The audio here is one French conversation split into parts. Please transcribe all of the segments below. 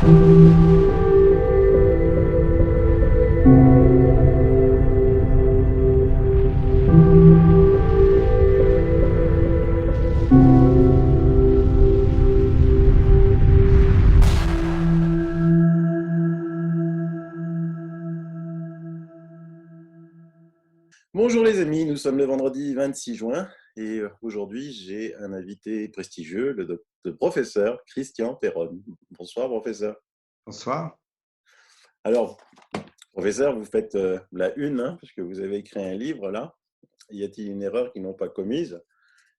Bonjour les amis, nous sommes le vendredi 26 juin et aujourd'hui j'ai un invité prestigieux, le professeur Christian Perron. Bonsoir professeur. Bonsoir. Alors professeur, vous faites la une, hein, puisque vous avez écrit un livre là. Y a-t-il une erreur qu'ils n'ont pas commise?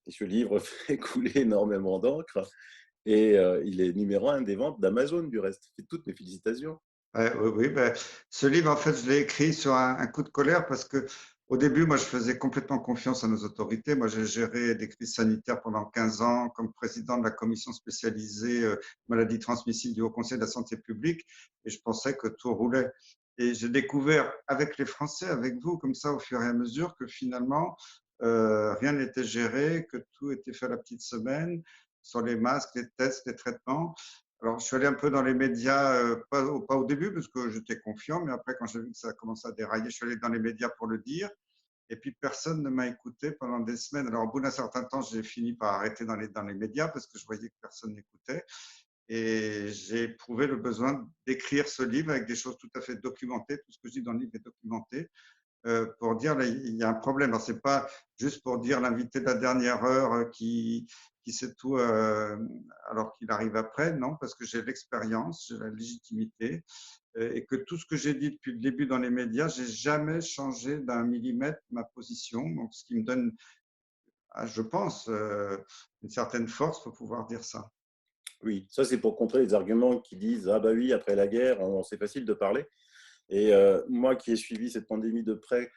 Et ce livre fait couler énormément d'encre et il est numéro 1 des ventes d'Amazon du reste. Toutes mes félicitations. Oui, ben, ce livre, en fait, je l'ai écrit sur un coup de colère parce que au début, moi, je faisais complètement confiance à nos autorités. Moi, j'ai géré des crises sanitaires pendant 15 ans comme président de la commission spécialisée maladies transmissibles du Haut Conseil de la santé publique et je pensais que tout roulait. Et j'ai découvert avec les Français, avec vous, comme ça, au fur et à mesure, que finalement, rien n'était géré, que tout était fait à la petite semaine sur les masques, les tests, les traitements. Alors, je suis allé un peu dans les médias, pas au début, parce que j'étais confiant, mais après, quand j'ai vu que ça a commencé à dérailler, je suis allé dans les médias pour le dire. Et puis, personne ne m'a écouté pendant des semaines. Alors, au bout d'un certain temps, j'ai fini par arrêter dans les médias parce que je voyais que personne n'écoutait. Et j'ai éprouvé le besoin d'écrire ce livre avec des choses tout à fait documentées. Tout ce que je dis dans le livre est documenté pour dire là, il y a un problème. Ce n'est pas juste pour dire l'invité de la dernière heure qui sait tout alors qu'il arrive après, non, parce que j'ai l'expérience, j'ai la légitimité et que tout ce que j'ai dit depuis le début dans les médias, j'ai jamais changé d'un millimètre ma position. Donc, ce qui me donne, je pense, une certaine force pour pouvoir dire ça. Oui, ça c'est pour contrer les arguments qui disent ah bah oui, après la guerre, c'est facile de parler. Et moi qui ai suivi cette pandémie de près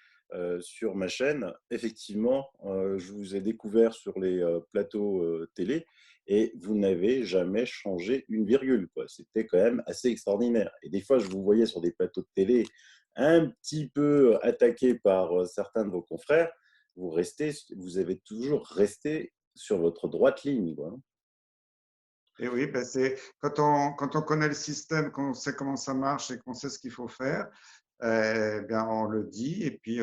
sur ma chaîne, effectivement, je vous ai découvert sur les plateaux télé et vous n'avez jamais changé une virgule, quoi. C'était quand même assez extraordinaire. Et des fois, je vous voyais sur des plateaux de télé un petit peu attaqué par certains de vos confrères. Vous avez toujours resté sur votre droite ligne, quoi. Et oui, ben c'est quand on connaît le système, qu'on sait comment ça marche et qu'on sait ce qu'il faut faire, bien on le dit. Et puis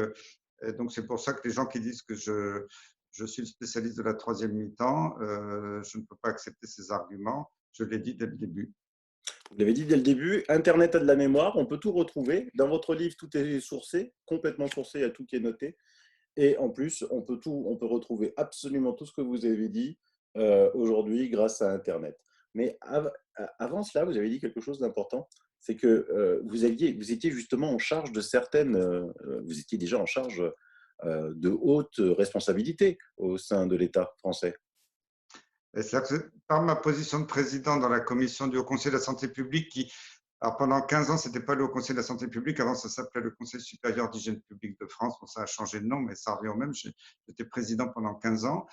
donc c'est pour ça que les gens qui disent que je suis le spécialiste de la troisième mi-temps, je ne peux pas accepter ces arguments. Je l'ai dit dès le début. Vous l'avez dit dès le début, Internet a de la mémoire, on peut tout retrouver. Dans votre livre, tout est sourcé, complètement sourcé, il y a tout qui est noté. Et en plus, on peut retrouver absolument tout ce que vous avez dit aujourd'hui grâce à Internet. Mais avant cela, vous avez dit quelque chose d'important, c'est que vous étiez justement en charge de vous étiez déjà en charge de hautes responsabilités au sein de l'État français. C'est-à-dire que par ma position de président dans la commission du Haut Conseil de la santé publique, alors pendant 15 ans, ce n'était pas le Haut Conseil de la santé publique, avant ça s'appelait le Conseil supérieur d'hygiène publique de France, bon, ça a changé de nom, mais ça revient au même, j'étais président pendant 15 ans.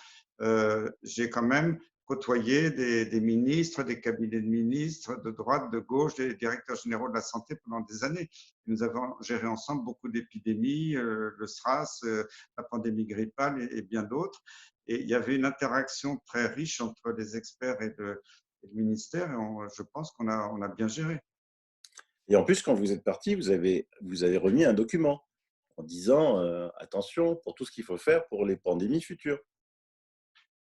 J'ai quand même côtoyé des ministres, des cabinets de ministres, de droite, de gauche, des directeurs généraux de la santé pendant des années. Nous avons géré ensemble beaucoup d'épidémies, le SRAS, la pandémie grippale et bien d'autres. Et il y avait une interaction très riche entre les experts et le ministère, et je pense qu'on a bien géré. Et en plus, quand vous êtes parti, vous avez remis un document en disant attention pour tout ce qu'il faut faire pour les pandémies futures.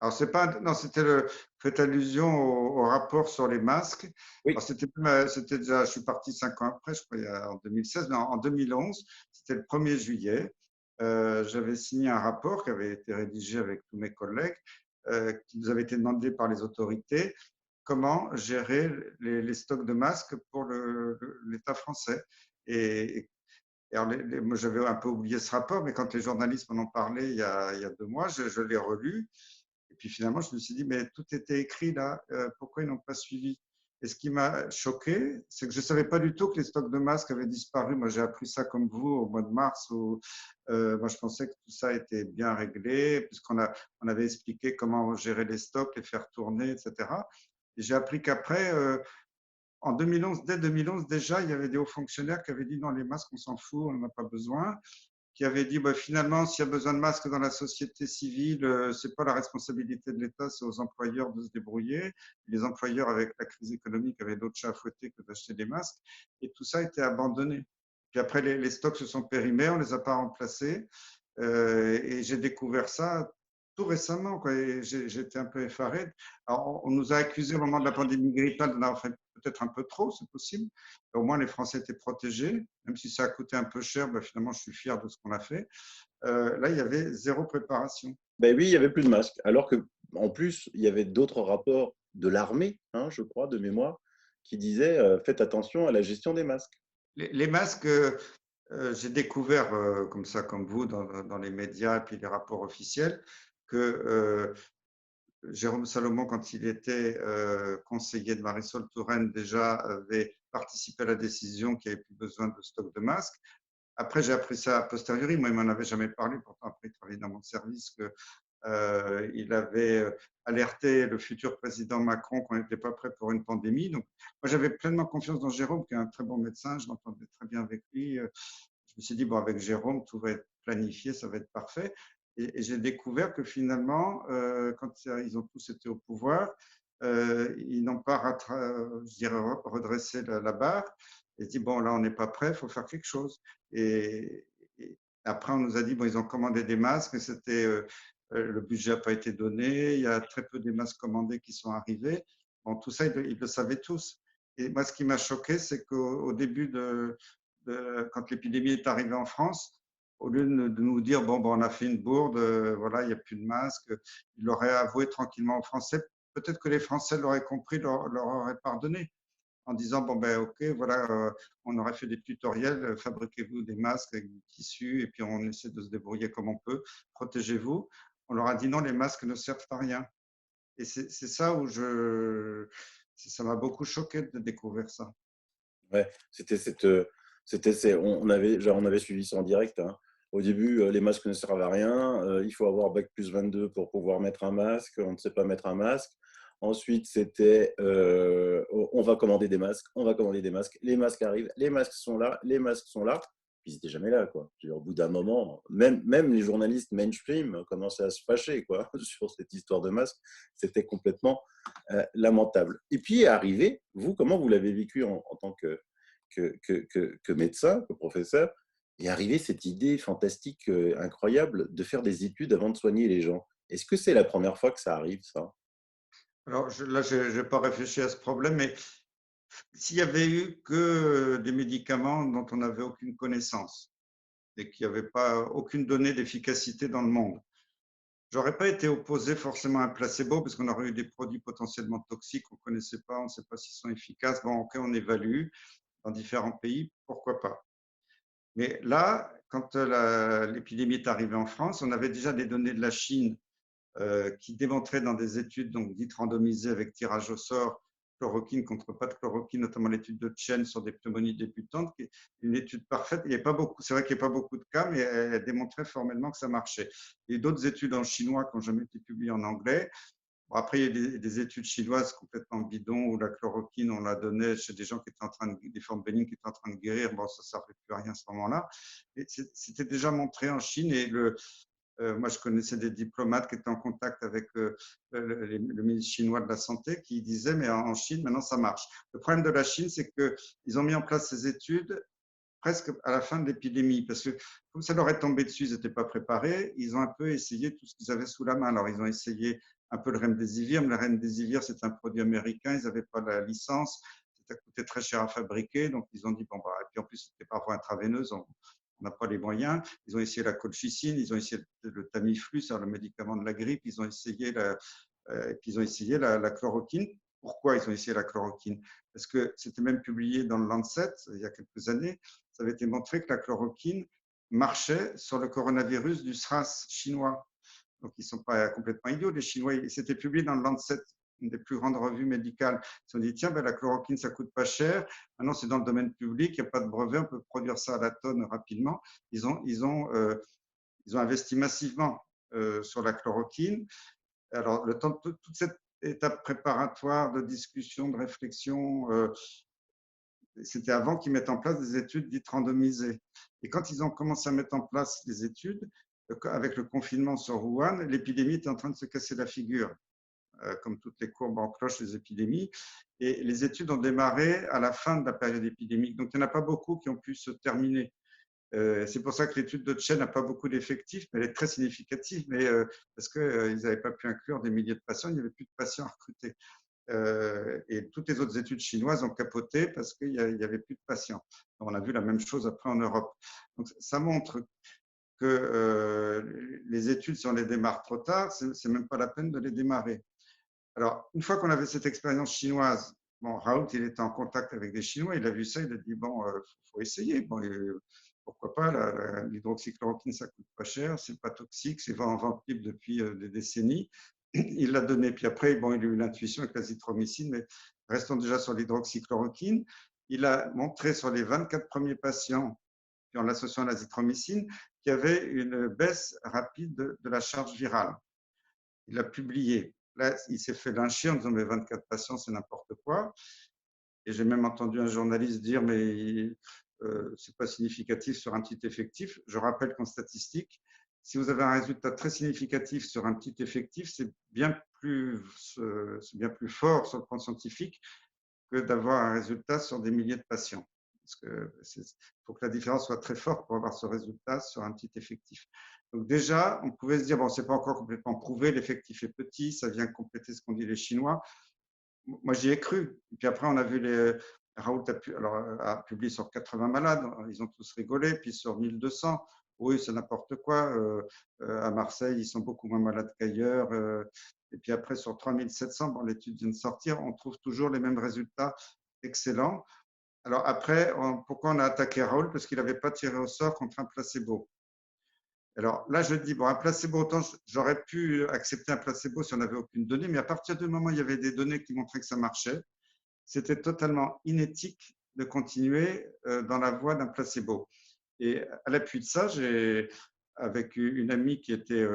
Alors, c'est pas, non, faites allusion au rapport sur les masques. Oui. Alors, c'était déjà, je suis parti 5 ans après, je crois, en 2016, mais en 2011, c'était le 1er juillet. J'avais signé un rapport qui avait été rédigé avec tous mes collègues, qui nous avait été demandé par les autorités, comment gérer les stocks de masques pour l'État français. Alors, moi, j'avais un peu oublié ce rapport, mais quand les journalistes m'en ont parlé il y a 2 mois, je l'ai relu. Et puis finalement, je me suis dit, mais tout était écrit là, pourquoi ils n'ont pas suivi? Et ce qui m'a choqué, c'est que je ne savais pas du tout que les stocks de masques avaient disparu. Moi, j'ai appris ça comme vous au mois de mars, où moi, je pensais que tout ça était bien réglé, on avait expliqué comment gérer les stocks, les faire tourner, etc. Et j'ai appris qu'après, en 2011, dès 2011, déjà, il y avait des hauts fonctionnaires qui avaient dit non, les masques, on s'en fout, on n'en a pas besoin. qui avait dit bah, finalement, s'il y a besoin de masques dans la société civile, ce n'est pas la responsabilité de l'État, c'est aux employeurs de se débrouiller. Les employeurs, avec la crise économique, avaient d'autres chats à fouetter que d'acheter des masques. Et tout ça a été abandonné. Puis après, les stocks se sont périmés, on ne les a pas remplacés. Et j'ai découvert ça tout récemment, quoi, et j'étais un peu effaré. Alors, on nous a accusés au moment de la pandémie grippale d'en avoir fait peut-être un peu trop, c'est possible. Au moins, les Français étaient protégés, même si ça a coûté un peu cher. Ben, finalement, je suis fier de ce qu'on a fait. Là, il y avait zéro préparation. Ben oui, il n'y avait plus de masques. Alors que, en plus, il y avait d'autres rapports de l'armée, hein, je crois, de mémoire, qui disaient faites attention à la gestion des masques. Les masques, j'ai découvert, comme ça, comme vous, dans les médias et puis les rapports officiels, que Jérôme Salomon, quand il était conseiller de Marisol Touraine, déjà avait participé à la décision qu'il n'y avait plus besoin de stock de masques. Après, j'ai appris ça a posteriori. Moi, il m'en avait jamais parlé. Pourtant, après, il travaillait dans mon service, qu'il avait alerté le futur président Macron qu'on n'était pas prêt pour une pandémie. Donc, moi, j'avais pleinement confiance dans Jérôme, qui est un très bon médecin. Je m'entendais très bien avec lui. Je me suis dit, bon, avec Jérôme, tout va être planifié, ça va être parfait. Et j'ai découvert que finalement, quand ils ont tous été au pouvoir, ils n'ont pas, je dirais, redressé la barre et dit, bon, là, on n'est pas prêt, il faut faire quelque chose. Et après, on nous a dit, bon, ils ont commandé des masques, mais c'était, le budget n'a pas été donné, il y a très peu des masques commandés qui sont arrivés. Bon, tout ça, ils le savaient tous. Et moi, ce qui m'a choqué, c'est qu'au début quand l'épidémie est arrivée en France, au lieu de nous dire bon, on a fait une bourde, voilà, il n'y a plus de masques, il aurait avoué tranquillement aux Français. Peut-être que les Français l'auraient compris, leur auraient pardonné en disant bon ben ok, voilà, on aurait fait des tutoriels, fabriquez-vous des masques avec du tissu et puis on essaie de se débrouiller comme on peut, protégez-vous. On leur a dit non, les masques ne servent à rien. Et c'est ça où ça m'a beaucoup choqué de découvrir ça. Ouais, on avait suivi ça en direct, hein. Au début, les masques ne servent à rien. Il faut avoir bac plus 22 pour pouvoir mettre un masque. On ne sait pas mettre un masque. Ensuite, c'était on va commander des masques. On va commander des masques. Les masques arrivent. Les masques sont là. Les masques sont là. Puis ils n'étaient jamais là, quoi. Au bout d'un moment, même les journalistes mainstream commençaient à se fâcher, quoi, sur cette histoire de masques. C'était complètement lamentable. Et puis est arrivé, vous, comment vous l'avez vécu en tant que médecin, que professeur, est arrivée cette idée fantastique, incroyable, de faire des études avant de soigner les gens. Est-ce que c'est la première fois que ça arrive, ça? Alors là, je n'ai pas réfléchi à ce problème, mais s'il y avait eu que des médicaments dont on n'avait aucune connaissance et qu'il n'y avait pas aucune donnée d'efficacité dans le monde, j'aurais pas été opposé forcément à un placebo parce qu'on aurait eu des produits potentiellement toxiques qu'on ne connaissait pas, on ne sait pas s'ils sont efficaces. Bon, ok, on évalue dans différents pays, pourquoi pas. Mais là, quand l'épidémie est arrivée en France, on avait déjà des données de la Chine qui démontraient dans des études donc dites randomisées avec tirage au sort, chloroquine contre pas de chloroquine, notamment l'étude de Chen sur des pneumonies débutantes, qui est une étude parfaite. Il y a pas beaucoup, c'est vrai qu'il n'y a pas beaucoup de cas, mais elle démontrait formellement que ça marchait. Il y a d'autres études en chinois qui n'ont jamais été publiées en anglais. Bon, après, il y a des études chinoises complètement bidons où la chloroquine, on la donnait chez des gens qui étaient en train de, des formes bénignes qui étaient en train de guérir. Bon, ça ne servait plus à rien à ce moment-là. C'était déjà montré en Chine et moi, je connaissais des diplomates qui étaient en contact avec le ministre chinois de la Santé qui disaient, mais en Chine, maintenant, ça marche. Le problème de la Chine, c'est qu'ils ont mis en place ces études presque à la fin de l'épidémie, parce que comme ça leur est tombé dessus, ils n'étaient pas préparés, ils ont un peu essayé tout ce qu'ils avaient sous la main. Alors, ils ont essayé un peu le remdesivir, mais le remdesivir, c'est un produit américain, ils n'avaient pas la licence, ça coûtait très cher à fabriquer, donc ils ont dit, bon, bah, et puis en plus, c'était par voie intraveineuse, on n'a pas les moyens. Ils ont essayé la colchicine, ils ont essayé le Tamiflu, c'est le médicament de la grippe, ils ont essayé et puis ils ont essayé la chloroquine. Pourquoi ils ont essayé la chloroquine? Parce que c'était même publié dans le Lancet il y a quelques années, ça avait été montré que la chloroquine marchait sur le coronavirus du SRAS chinois. Donc, ils ne sont pas complètement idiots, les Chinois. C'était publié dans le Lancet, une des plus grandes revues médicales. Ils se sont dit, tiens, ben, la chloroquine, ça ne coûte pas cher. Maintenant, c'est dans le domaine public, il n'y a pas de brevet, on peut produire ça à la tonne rapidement. Ils ont investi massivement sur la chloroquine. Alors, le temps de toute cette étape préparatoire de discussion, de réflexion, C'était avant qu'ils mettent en place des études dites randomisées. Et quand ils ont commencé à mettre en place les études, avec le confinement sur Wuhan, l'épidémie était en train de se casser la figure, comme toutes les courbes en cloche des épidémies. Et les études ont démarré à la fin de la période épidémique. Donc, il n'y en a pas beaucoup qui ont pu se terminer. C'est pour ça que l'étude de Chen n'a pas beaucoup d'effectifs, mais elle est très significative, mais, parce qu'ils n'avaient pas pu inclure des milliers de patients, il n'y avait plus de patients à recruter. Et toutes les autres études chinoises ont capoté parce qu'il n'y avait plus de patients. On a vu la même chose après en Europe. Donc, ça montre que les études, si on les démarre trop tard, c'est même pas la peine de les démarrer. Alors, une fois qu'on avait cette expérience chinoise, bon, Raoult, il était en contact avec des Chinois, il a vu ça, il a dit, bon, faut essayer. Bon, pourquoi pas, l'hydroxychloroquine, ça coûte pas cher, c'est pas toxique, c'est en vente libre depuis des décennies. Il l'a donné, puis après, bon, il a eu l'intuition avec l'azithromycine, mais restons déjà sur l'hydroxychloroquine. Il a montré sur les 24 premiers patients qui ont l'association à l'azithromycine qu'il y avait une baisse rapide de la charge virale. Il l'a publié. Là, il s'est fait lyncher en disant mais 24 patients, c'est n'importe quoi. Et j'ai même entendu un journaliste dire mais c'est pas significatif sur un petit effectif. Je rappelle qu'en statistique, si vous avez un résultat très significatif sur un petit effectif, c'est bien plus fort sur le plan scientifique que d'avoir un résultat sur des milliers de patients. Parce que faut que la différence soit très forte pour avoir ce résultat sur un petit effectif. Donc déjà, on pouvait se dire, bon, c'est pas encore complètement prouvé, l'effectif est petit, ça vient compléter ce qu'ont dit les Chinois. Moi, j'y ai cru. Et puis après, on a vu Raoult a publié sur 80 malades, ils ont tous rigolé, puis sur 1200, oui, c'est n'importe quoi. À Marseille, ils sont beaucoup moins malades qu'ailleurs. Et puis après, sur 3700, bon, l'étude vient de sortir, on trouve toujours les mêmes résultats excellents. Alors après, pourquoi on a attaqué Raoult? Parce qu'il n'avait pas tiré au sort contre un placebo. Alors là, je dis, bon, un placebo, autant j'aurais pu accepter un placebo si on n'avait aucune donnée, mais à partir du moment où il y avait des données qui montraient que ça marchait, c'était totalement inéthique de continuer dans la voie d'un placebo. Et à l'appui de ça, j'ai, avec une amie qui était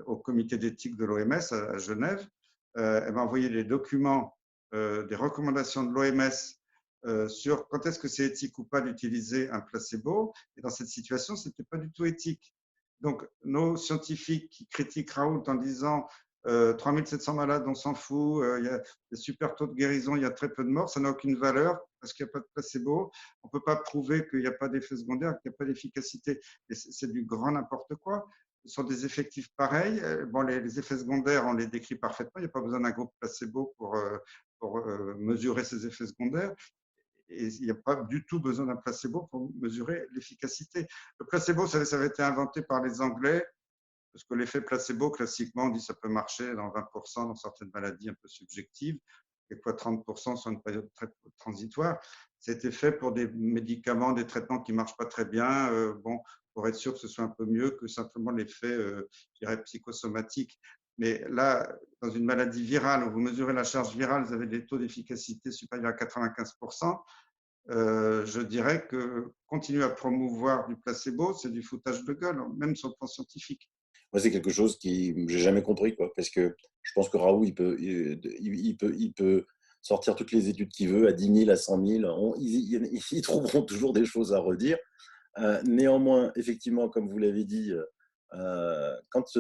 au comité d'éthique de l'OMS à Genève, elle m'a envoyé des documents, des recommandations de l'OMS sur quand est-ce que c'est éthique ou pas d'utiliser un placebo. Et dans cette situation, ce n'était pas du tout éthique. Donc, nos scientifiques qui critiquent Raoult en disant 3700 malades, on s'en fout, il y a des super taux de guérison, il y a très peu de morts, ça n'a aucune valeur parce qu'il n'y a pas de placebo. On ne peut pas prouver qu'il n'y a pas d'effet secondaire, qu'il n'y a pas d'efficacité. C'est du grand n'importe quoi. Sur des effectifs pareils, bon, les effets secondaires, on les décrit parfaitement. Il n'y a pas besoin d'un groupe placebo pour mesurer ces effets secondaires. Et il n'y a pas du tout besoin d'un placebo pour mesurer l'efficacité. Le placebo, ça avait été inventé par les Anglais, parce que l'effet placebo, classiquement, on dit que ça peut marcher dans 20% dans certaines maladies un peu subjectives, et quoi 30% sur une période très transitoire. C'était fait pour des médicaments, des traitements qui ne marchent pas très bien, bon, pour être sûr que ce soit un peu mieux que simplement l'effet, je dirais, psychosomatique. Mais là, dans une maladie virale, où vous mesurez la charge virale, vous avez des taux d'efficacité supérieurs à 95%. Je dirais que continuer à promouvoir du placebo, c'est du foutage de gueule, même sur le plan scientifique. Moi, c'est quelque chose qui j'ai jamais compris, quoi, parce que je pense que Raoult, il peut sortir toutes les études qu'il veut à 10 000, à 100 000. Ils trouveront toujours des choses à redire. Néanmoins, effectivement, comme vous l'avez dit, quand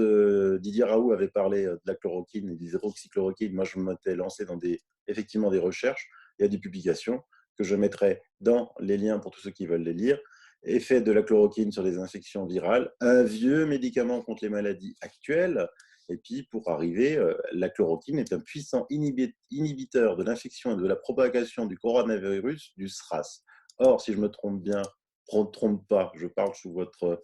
Didier Raoult avait parlé de la chloroquine et des hydroxychloroquine, moi, je m'étais lancé dans effectivement des recherches. Il y a des publications que je mettrai dans les liens pour tous ceux qui veulent les lire. Effet de la chloroquine sur les infections virales, un vieux médicament contre les maladies actuelles. Et puis, pour arriver, la chloroquine est un puissant inhibiteur de l'infection et de la propagation du coronavirus, du SRAS. Or, si je me trompe pas, je parle sous votre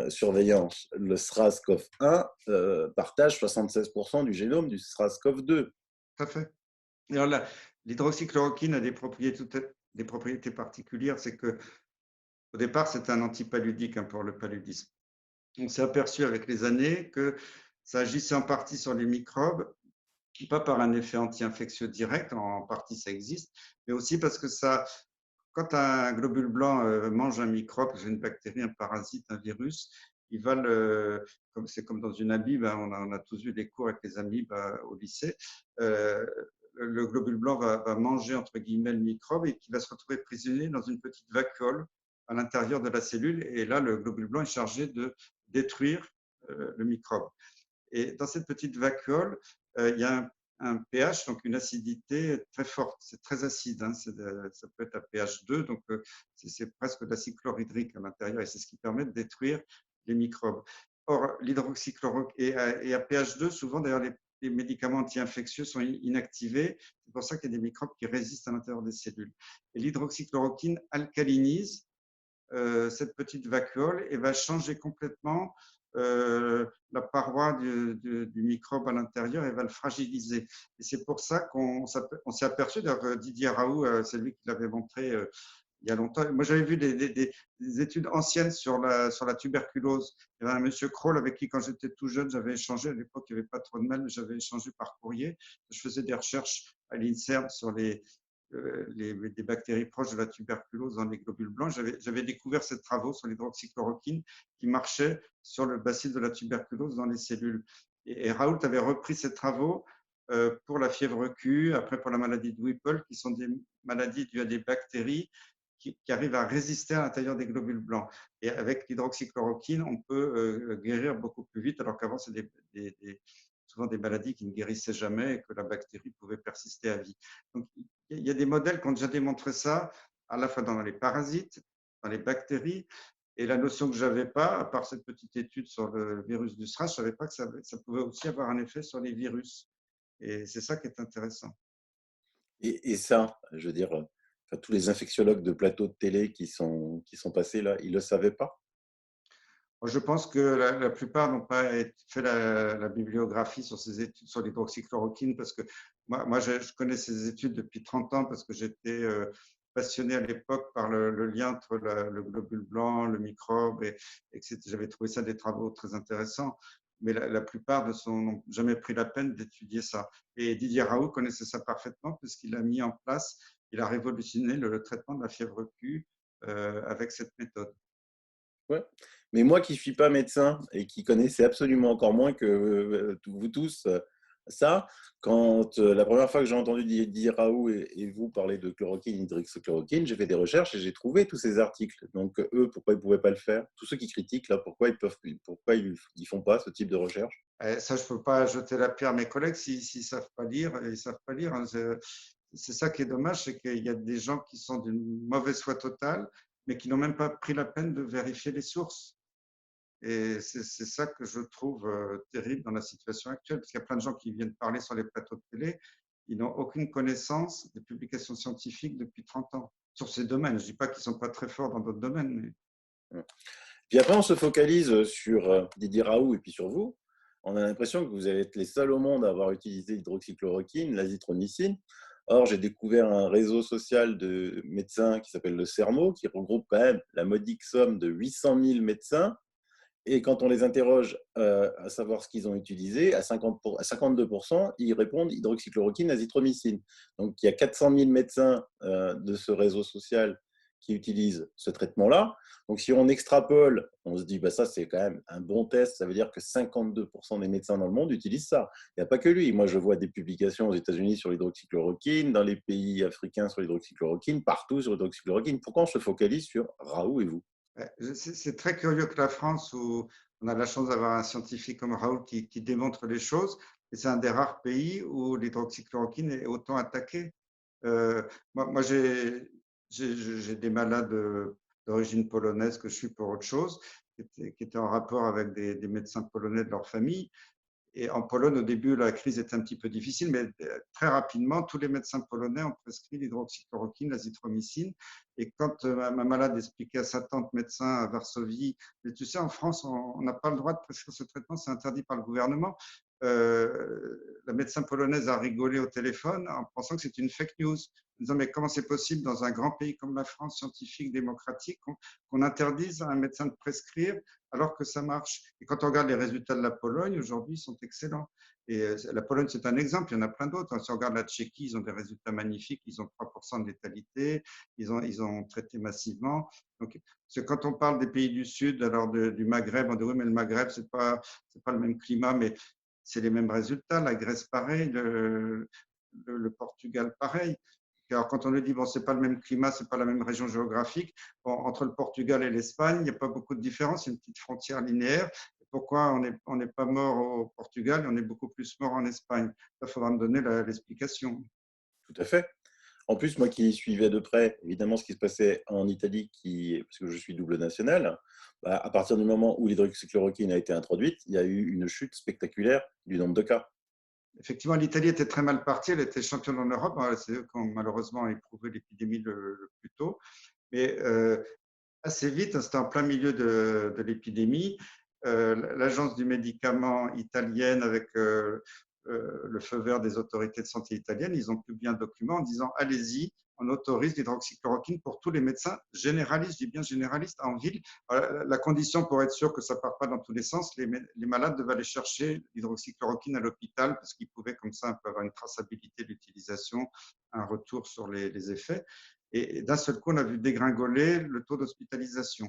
surveillance, le SRAS-CoV-1 partage 76% du génome du SRAS-CoV-2. Tout à fait. L'hydroxychloroquine a des propriétés particulières, c'est que au départ, c'est un antipaludique pour le paludisme. On s'est aperçu avec les années que ça agissait en partie sur les microbes, pas par un effet anti-infectieux direct, en partie ça existe, mais aussi parce que ça, quand un globule blanc mange un microbe, une bactérie, un parasite, un virus, il va c'est comme dans une amibe, on a tous vu des cours avec les amibes au lycée, le globule blanc va manger, entre guillemets, le microbe et qui va se retrouver prisonnier dans une petite vacuole à l'intérieur de la cellule. Et là, le globule blanc est chargé de détruire le microbe. Et dans cette petite vacuole, il y a un pH, donc une acidité très forte. C'est très acide, hein, ça peut être un pH 2, donc c'est presque de l'acide chlorhydrique à l'intérieur et c'est ce qui permet de détruire les microbes. Or, l'hydroxychloroquine, et à pH 2, souvent d'ailleurs, les médicaments anti-infectieux sont inactivés. C'est pour ça qu'il y a des microbes qui résistent à l'intérieur des cellules. Et l'hydroxychloroquine alcalinise cette petite vacuole et va changer complètement la paroi du microbe à l'intérieur et va le fragiliser. Et c'est pour ça qu'on s'est aperçu, d'ailleurs Didier Raoult, c'est lui qui l'avait montré il y a longtemps. Moi, j'avais vu des études anciennes sur la tuberculose. Il y avait un monsieur Kroll avec qui, quand j'étais tout jeune, j'avais échangé. À l'époque, il n'y avait pas trop de mails, mais j'avais échangé par courrier. Je faisais des recherches à l'INSERM sur des bactéries proches de la tuberculose dans les globules blancs. J'avais découvert ces travaux sur l'hydroxychloroquine qui marchait sur le bacille de la tuberculose dans les cellules. Et Raoult avait repris ces travaux pour la fièvre Q, après pour la maladie de Whipple, qui sont des maladies dues à des bactéries qui arrivent à résister à l'intérieur des globules blancs. Et avec l'hydroxychloroquine, on peut guérir beaucoup plus vite, alors qu'avant, c'est souvent des maladies qui ne guérissaient jamais et que la bactérie pouvait persister à vie. Donc, il y a des modèles qui ont déjà démontré ça, à la fois dans les parasites, dans les bactéries, et la notion que je n'avais pas, à part cette petite étude sur le virus du SRAS, je ne savais pas que ça pouvait aussi avoir un effet sur les virus. Et c'est ça qui est intéressant. Et ça, je veux dire, enfin, tous les infectiologues de plateaux de télé qui sont passés là, ils ne le savaient pas? Je pense que la plupart n'ont pas fait la bibliographie sur ces études sur l'hydroxychloroquine parce que moi je connais ces études depuis 30 ans parce que j'étais passionné à l'époque par le lien entre le globule blanc, le microbe et que j'avais trouvé ça des travaux très intéressants. Mais la plupart n'ont jamais pris la peine d'étudier ça. Et Didier Raoult connaissait ça parfaitement puisqu'il a mis en place, il a révolutionné le traitement de la fièvre Q avec cette méthode. Ouais. Mais moi qui ne suis pas médecin et qui connaissais absolument encore moins que vous tous ça, quand la première fois que j'ai entendu Didier Raoult et vous parler de chloroquine, hydroxychloroquine, j'ai fait des recherches et j'ai trouvé tous ces articles. Donc eux, pourquoi ils ne pouvaient pas le faire? Tous ceux qui critiquent, là, pourquoi ils font pas ce type de recherche? Ça, je ne peux pas jeter la pierre à mes collègues s'ils ne savent pas lire. Ils savent pas lire, hein. C'est ça qui est dommage, c'est qu'il y a des gens qui sont d'une mauvaise foi totale, mais qui n'ont même pas pris la peine de vérifier les sources. Et c'est ça que je trouve terrible dans la situation actuelle, parce qu'il y a plein de gens qui viennent parler sur les plateaux de télé, ils n'ont aucune connaissance des publications scientifiques depuis 30 ans sur ces domaines. Je ne dis pas qu'ils ne sont pas très forts dans d'autres domaines, mais Puis après, on se focalise sur Didier Raoult et puis sur vous. On a l'impression que vous allez être les seuls au monde à avoir utilisé l'hydroxychloroquine, l'azithromycine. Or, j'ai découvert un réseau social de médecins qui s'appelle le CERMO, qui regroupe quand même la modique somme de 800 000 médecins. Et quand on les interroge à savoir ce qu'ils ont utilisé, à 52%, ils répondent hydroxychloroquine, azithromycine. Donc, il y a 400 000 médecins de ce réseau social qui utilisent ce traitement-là. Donc, si on extrapole, on se dit, bah, ça, c'est quand même un bon test. Ça veut dire que 52% des médecins dans le monde utilisent ça. Il n'y a pas que lui. Moi, je vois des publications aux États-Unis sur l'hydroxychloroquine, dans les pays africains sur l'hydroxychloroquine, partout sur l'hydroxychloroquine. Pourquoi on se focalise sur Raoult et vous? c'est très curieux que la France, où on a la chance d'avoir un scientifique comme Raoult qui démontre les choses, et c'est un des rares pays où l'hydroxychloroquine est autant attaquée. Moi j'ai des malades d'origine polonaise que je suis pour autre chose, qui étaient en rapport avec des médecins polonais de leur famille. Et en Pologne, au début, la crise était un petit peu difficile, mais très rapidement, tous les médecins polonais ont prescrit l'hydroxychloroquine, l'azithromycine. Et quand ma malade expliquait à sa tante médecin à Varsovie, mais tu sais, en France, on n'a pas le droit de prescrire ce traitement, c'est interdit par le gouvernement. La médecin polonaise a rigolé au téléphone en pensant que c'était une fake news, en disant mais comment c'est possible dans un grand pays comme la France, scientifique, démocratique, qu'on interdise à un médecin de prescrire alors que ça marche. Et quand on regarde les résultats de la Pologne, aujourd'hui, ils sont excellents. Et la Pologne, c'est un exemple, il y en a plein d'autres. Si on regarde la Tchéquie, ils ont des résultats magnifiques, ils ont 3% de létalité, ils ont traité massivement. Donc, quand on parle des pays du Sud, alors du Maghreb, on dit oui, mais le Maghreb, c'est pas le même climat, mais c'est les mêmes résultats. La Grèce, pareil. le Portugal, pareil. Alors, quand on nous dit, bon, c'est pas le même climat, c'est pas la même région géographique, bon, entre le Portugal et l'Espagne, il n'y a pas beaucoup de différence, c'est une petite frontière linéaire. Pourquoi on n'est pas mort au Portugal et on est beaucoup plus mort en Espagne? Il faudra me donner l'explication. Tout à fait. En plus, moi qui suivais de près, évidemment, ce qui se passait en Italie, parce que je suis double national, bah, à partir du moment où l'hydroxychloroquine a été introduite, il y a eu une chute spectaculaire du nombre de cas. Effectivement, l'Italie était très mal partie, elle était championne en Europe, c'est eux qui ont malheureusement éprouvé l'épidémie le plus tôt. Mais assez vite, c'était en plein milieu de l'épidémie. L'agence du médicament italienne, avec le feu vert des autorités de santé italiennes, ils ont publié un document en disant allez-y, on autorise l'hydroxychloroquine pour tous les médecins généralistes, je dis bien généralistes, en ville. La condition pour être sûr que ça ne part pas dans tous les sens, les malades devaient aller chercher l'hydroxychloroquine à l'hôpital parce qu'ils pouvaient comme ça un peu avoir une traçabilité de l'utilisation, un retour sur les effets. Et d'un seul coup, on a vu dégringoler le taux d'hospitalisation.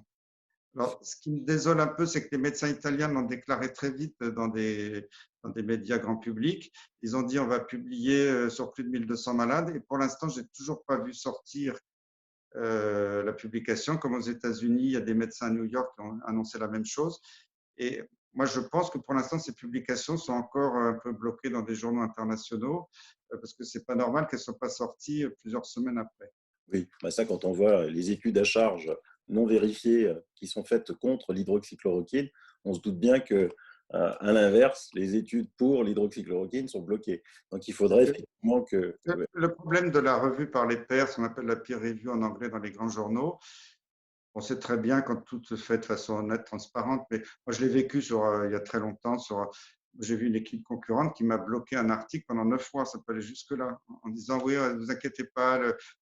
Alors, ce qui me désole un peu, c'est que les médecins italiens l'ont déclaré très vite dans des médias grand public. Ils ont dit on va publier sur plus de 1200 malades. Et pour l'instant, je n'ai toujours pas vu sortir la publication. Comme aux États-Unis, il y a des médecins à New York qui ont annoncé la même chose. Et moi, je pense que pour l'instant, ces publications sont encore un peu bloquées dans des journaux internationaux parce que ce n'est pas normal qu'elles ne soient pas sorties plusieurs semaines après. Oui, bah ça, quand on voit les études à charge non vérifiées qui sont faites contre l'hydroxychloroquine, on se doute bien que, à l'inverse, les études pour l'hydroxychloroquine sont bloquées. Donc, il faudrait effectivement que… ouais. Le problème de la revue par les pairs, ce qu'on appelle la peer review en anglais dans les grands journaux, on sait très bien quand tout se fait de façon honnête, transparente, mais moi je l'ai vécu il y a très longtemps. J'ai vu une équipe concurrente qui m'a bloqué un article pendant 9 mois, ça peut aller jusque-là, en disant oui, ne vous inquiétez pas,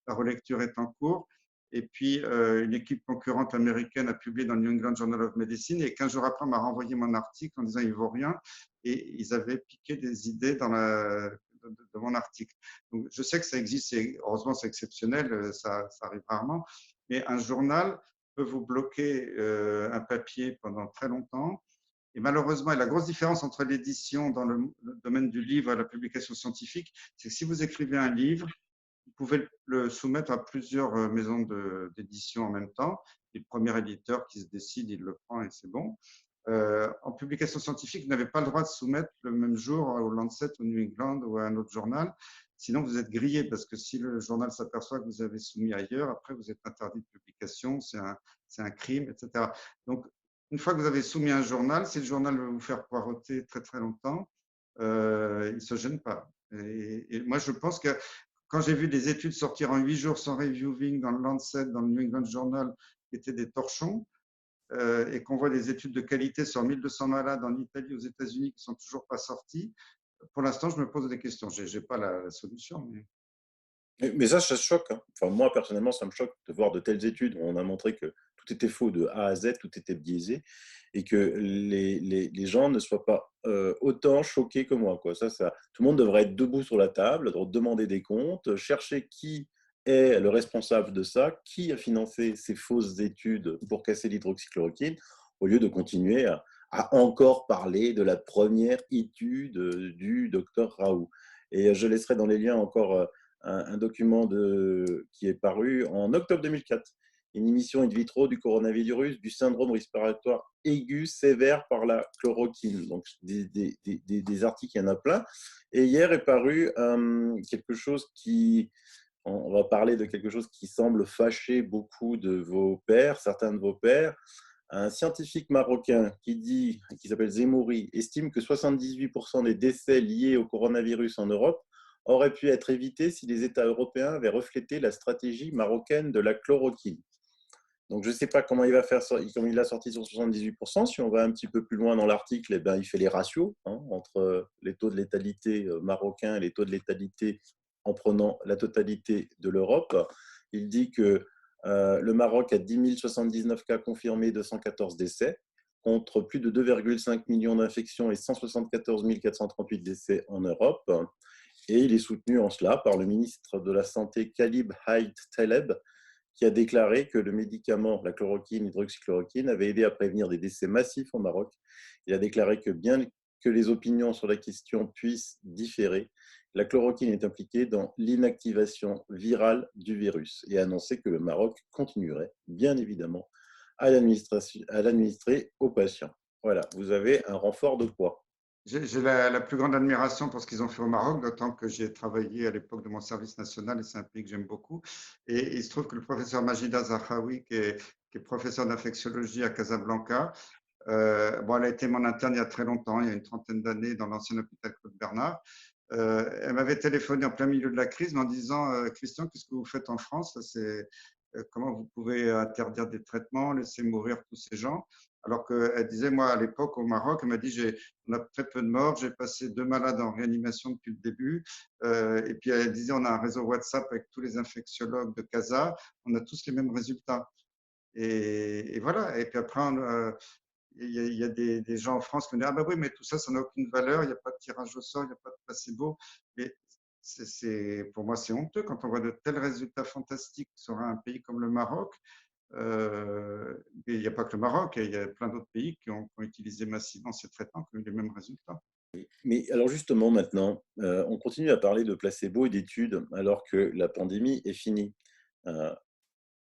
la relecture est en cours. Et puis, une équipe concurrente américaine a publié dans le New England Journal of Medicine et 15 jours après, on m'a renvoyé mon article en disant il ne vaut rien. Et ils avaient piqué des idées de mon article. Donc, je sais que ça existe, et heureusement c'est exceptionnel, ça arrive rarement, mais un journal peut vous bloquer un papier pendant très longtemps. Et malheureusement, et la grosse différence entre l'édition dans le domaine du livre et la publication scientifique, c'est que si vous écrivez un livre, vous pouvez le soumettre à plusieurs maisons d'édition en même temps. Et le premier éditeur qui se décide, il le prend et c'est bon. En publication scientifique, vous n'avez pas le droit de soumettre le même jour au Lancet, au New England ou à un autre journal. Sinon, vous êtes grillé parce que si le journal s'aperçoit que vous avez soumis ailleurs, après, vous êtes interdit de publication, c'est un crime, etc. Donc, une fois que vous avez soumis un journal, si le journal veut vous faire poireauter très, très longtemps, il ne se gêne pas. Et moi, je pense que quand j'ai vu des études sortir en 8 jours sans reviewing dans le Lancet, dans le New England Journal, qui étaient des torchons, et qu'on voit des études de qualité sur 1200 malades en Italie, aux États-Unis, qui ne sont toujours pas sorties, pour l'instant, je me pose des questions. Je n'ai pas la solution. Mais ça choque, hein. Enfin, moi, personnellement, ça me choque de voir de telles études où on a montré que tout était faux de A à Z, tout était biaisé, et que les gens ne soient pas autant choqués que moi, quoi. Tout le monde devrait être debout sur la table, demander des comptes, chercher qui est le responsable de ça, qui a financé ces fausses études pour casser l'hydroxychloroquine, au lieu de continuer à encore parler de la première étude du docteur Raoult. Et je laisserai dans les liens encore un document qui est paru en octobre 2004, une émission in vitro du coronavirus, du syndrome respiratoire aigu sévère par la chloroquine. Donc, des articles, il y en a plein. Et hier est paru quelque chose on va parler de quelque chose qui semble fâcher beaucoup de vos pairs, certains de vos pairs. Un scientifique marocain qui s'appelle Zemouri, estime que 78% des décès liés au coronavirus en Europe auraient pu être évités si les États européens avaient reflété la stratégie marocaine de la chloroquine. Donc, je ne sais pas comment il va faire, comme il l'a sorti sur 78%. Si on va un petit peu plus loin dans l'article, eh ben, il fait les ratios entre les taux de létalité marocains et les taux de létalité en prenant la totalité de l'Europe. Il dit que le Maroc a 10 079 cas confirmés, 214 décès, contre plus de 2,5 millions d'infections et 174 438 décès en Europe. Et il est soutenu en cela par le ministre de la Santé Khalid Haït Taleb, qui a déclaré que le médicament, la chloroquine, l'hydroxychloroquine, avait aidé à prévenir des décès massifs au Maroc. Il a déclaré que bien que les opinions sur la question puissent différer, la chloroquine est impliquée dans l'inactivation virale du virus et a annoncé que le Maroc continuerait, bien évidemment, à l'administrer aux patients. Voilà, vous avez un renfort de poids. J'ai la plus grande admiration pour ce qu'ils ont fait au Maroc, d'autant que j'ai travaillé à l'époque de mon service national et c'est un pays que j'aime beaucoup. Et il se trouve que le professeur Majida Zahawi, qui est professeur d'infectiologie à Casablanca, bon, elle a été mon interne il y a très longtemps, il y a une trentaine d'années, dans l'ancien hôpital Claude Bernard. Elle m'avait téléphoné en plein milieu de la crise en disant Christian, qu'est-ce que vous faites en France? Comment vous pouvez interdire des traitements, laisser mourir tous ces gens? Alors qu'elle disait, moi, à l'époque, au Maroc, elle m'a dit, on a très peu de morts, j'ai passé 2 malades en réanimation depuis le début. Et puis, elle disait, on a un réseau WhatsApp avec tous les infectiologues de Casa, on a tous les mêmes résultats. Et voilà. Et puis après, il y a des gens en France qui me disent, ah ben oui, mais tout ça, ça n'a aucune valeur, il n'y a pas de tirage au sort, il n'y a pas de placebo. Mais pour moi, c'est honteux quand on voit de tels résultats fantastiques sur un pays comme le Maroc. Il n'y a pas que le Maroc, il y a plein d'autres pays qui ont utilisé massivement ces traitements qui ont eu les mêmes résultats. Mais alors justement, maintenant, on continue à parler de placebo et d'études alors que la pandémie est finie. Euh,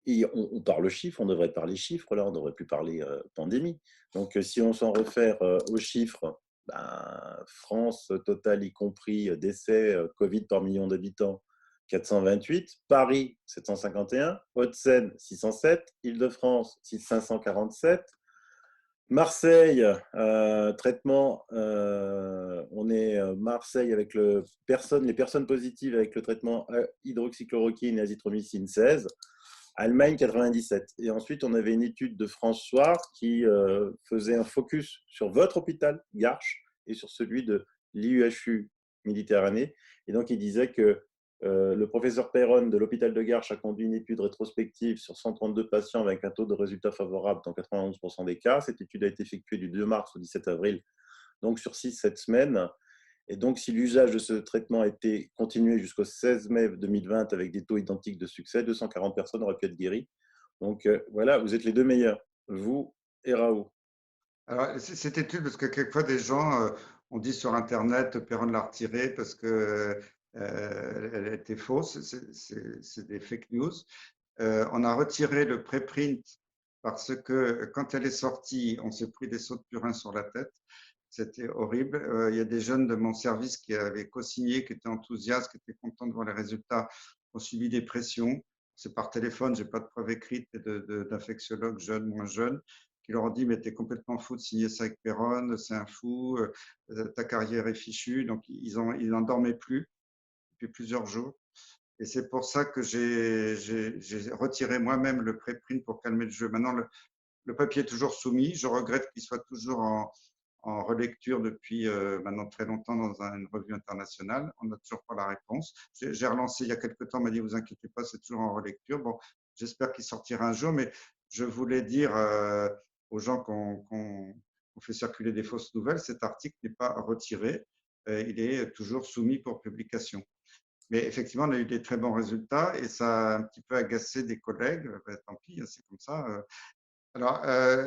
Et on parle chiffres, on devrait parler chiffres là, on devrait plus parler pandémie. Donc si on s'en réfère aux chiffres, ben, France total y compris décès Covid par million d'habitants, 428, Paris 751, Hauts-de-Seine 607, Île-de-France 547, Marseille, traitement, on est Marseille avec les personnes positives avec le traitement hydroxychloroquine et azithromycine 16. Allemagne 97. Et ensuite, on avait une étude de France Soir qui faisait un focus sur votre hôpital, Garches, et sur celui de l'IUHU Méditerranée. Et donc, il disait que le professeur Perron de l'hôpital de Garches a conduit une étude rétrospective sur 132 patients avec un taux de résultat favorable dans 91% des cas. Cette étude a été effectuée du 2 mars au 17 avril, donc sur 6-7 semaines. Et donc, si l'usage de ce traitement a été continué jusqu'au 16 mai 2020 avec des taux identiques de succès, 240 personnes auraient pu être guéries. Donc, voilà, vous êtes les deux meilleurs, vous et Raoult. Alors, cette étude, parce que quelquefois des gens ont dit sur Internet, Perron l'a retirée parce que elle était fausse, c'est des fake news. On a retiré le préprint parce que quand elle est sortie, on s'est pris des sauts de purin sur la tête. C'était horrible. Il y a des jeunes de mon service qui avaient co-signé, qui étaient enthousiastes, qui étaient contents de voir les résultats, ont subi des pressions. C'est par téléphone, je n'ai pas de preuve écrite d'infectiologues jeunes, moins jeunes, qui leur ont dit mais t'es complètement fou de signer ça avec Perron, c'est un fou, ta carrière est fichue. Donc ils n'en dormaient plus depuis plusieurs jours. Et c'est pour ça que j'ai retiré moi-même le préprint pour calmer le jeu. Maintenant, le papier est toujours soumis. Je regrette qu'il soit toujours en relecture depuis maintenant très longtemps dans une revue internationale. On n'a toujours pas la réponse. J'ai relancé il y a quelque temps, on m'a dit vous inquiétez pas, c'est toujours en relecture. Bon, j'espère qu'il sortira un jour, mais je voulais dire aux gens qu'on fait circuler des fausses nouvelles, cet article n'est pas retiré. Il est toujours soumis pour publication. Mais effectivement, on a eu des très bons résultats et ça a un petit peu agacé des collègues. Ben, tant pis, c'est comme ça. Alors,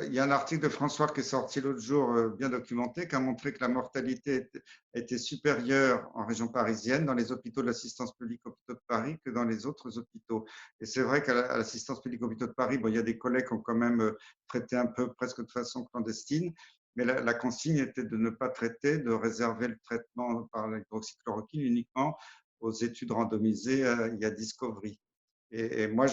il y a un article de François qui est sorti l'autre jour, bien documenté, qui a montré que la mortalité était supérieure en région parisienne, dans les hôpitaux de l'assistance publique hôpitaux de Paris, que dans les autres hôpitaux. Et c'est vrai qu'à l'assistance publique hôpitaux de Paris, bon, il y a des collègues qui ont quand même traité un peu, presque de façon clandestine, mais la consigne était de ne pas traiter, de réserver le traitement par l'hydroxychloroquine uniquement aux études randomisées, il y a Discovery. Et moi,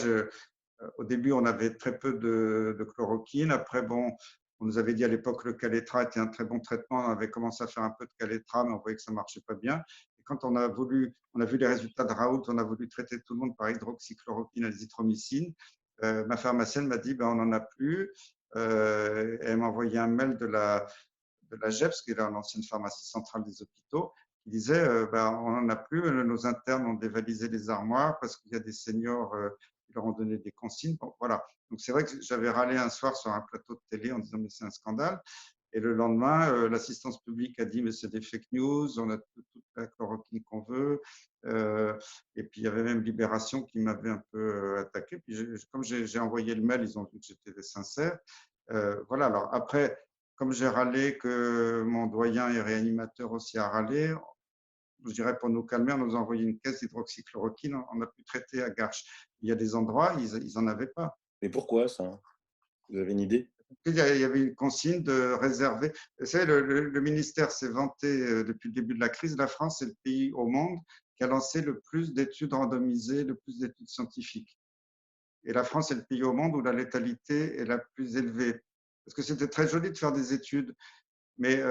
au début, on avait très peu de chloroquine. Après, bon, on nous avait dit à l'époque que le Kaletra était un très bon traitement. On avait commencé à faire un peu de Kaletra, mais on voyait que ça ne marchait pas bien. Et quand on a vu les résultats de Raoult, on a voulu traiter tout le monde par hydroxychloroquine, azithromycine. Ma pharmacienne m'a dit, ben, on n'en a plus. Elle m'a envoyé un mail de la GEPS, qui est l'ancienne pharmacie centrale des hôpitaux, qui disait ben, on n'en a plus, nos internes ont dévalisé les armoires parce qu'il y a des seniors qui leur ont donné des consignes. Bon, voilà. Donc c'est vrai que j'avais râlé un soir sur un plateau de télé en disant mais c'est un scandale. Et le lendemain, l'assistance publique a dit mais c'est des fake news, on a toute la chloroquine qu'on veut. Et puis il y avait même Libération qui m'avait un peu attaqué. Puis comme j'ai envoyé le mail, ils ont vu que j'étais sincère. Voilà. Alors après, comme j'ai râlé, que mon doyen et réanimateur aussi a râlé, je dirais pour nous calmer, on nous a envoyé une caisse d'hydroxychloroquine, on a pu traiter à Garches. Il y a des endroits, ils n'en avaient pas. Mais pourquoi ça? Vous avez une idée? Il y avait une consigne de réserver. Vous savez, le ministère s'est vanté depuis le début de la crise. La France est le pays au monde qui a lancé le plus d'études randomisées, le plus d'études scientifiques. Et la France est le pays au monde où la létalité est la plus élevée. Parce que c'était très joli de faire des études, mais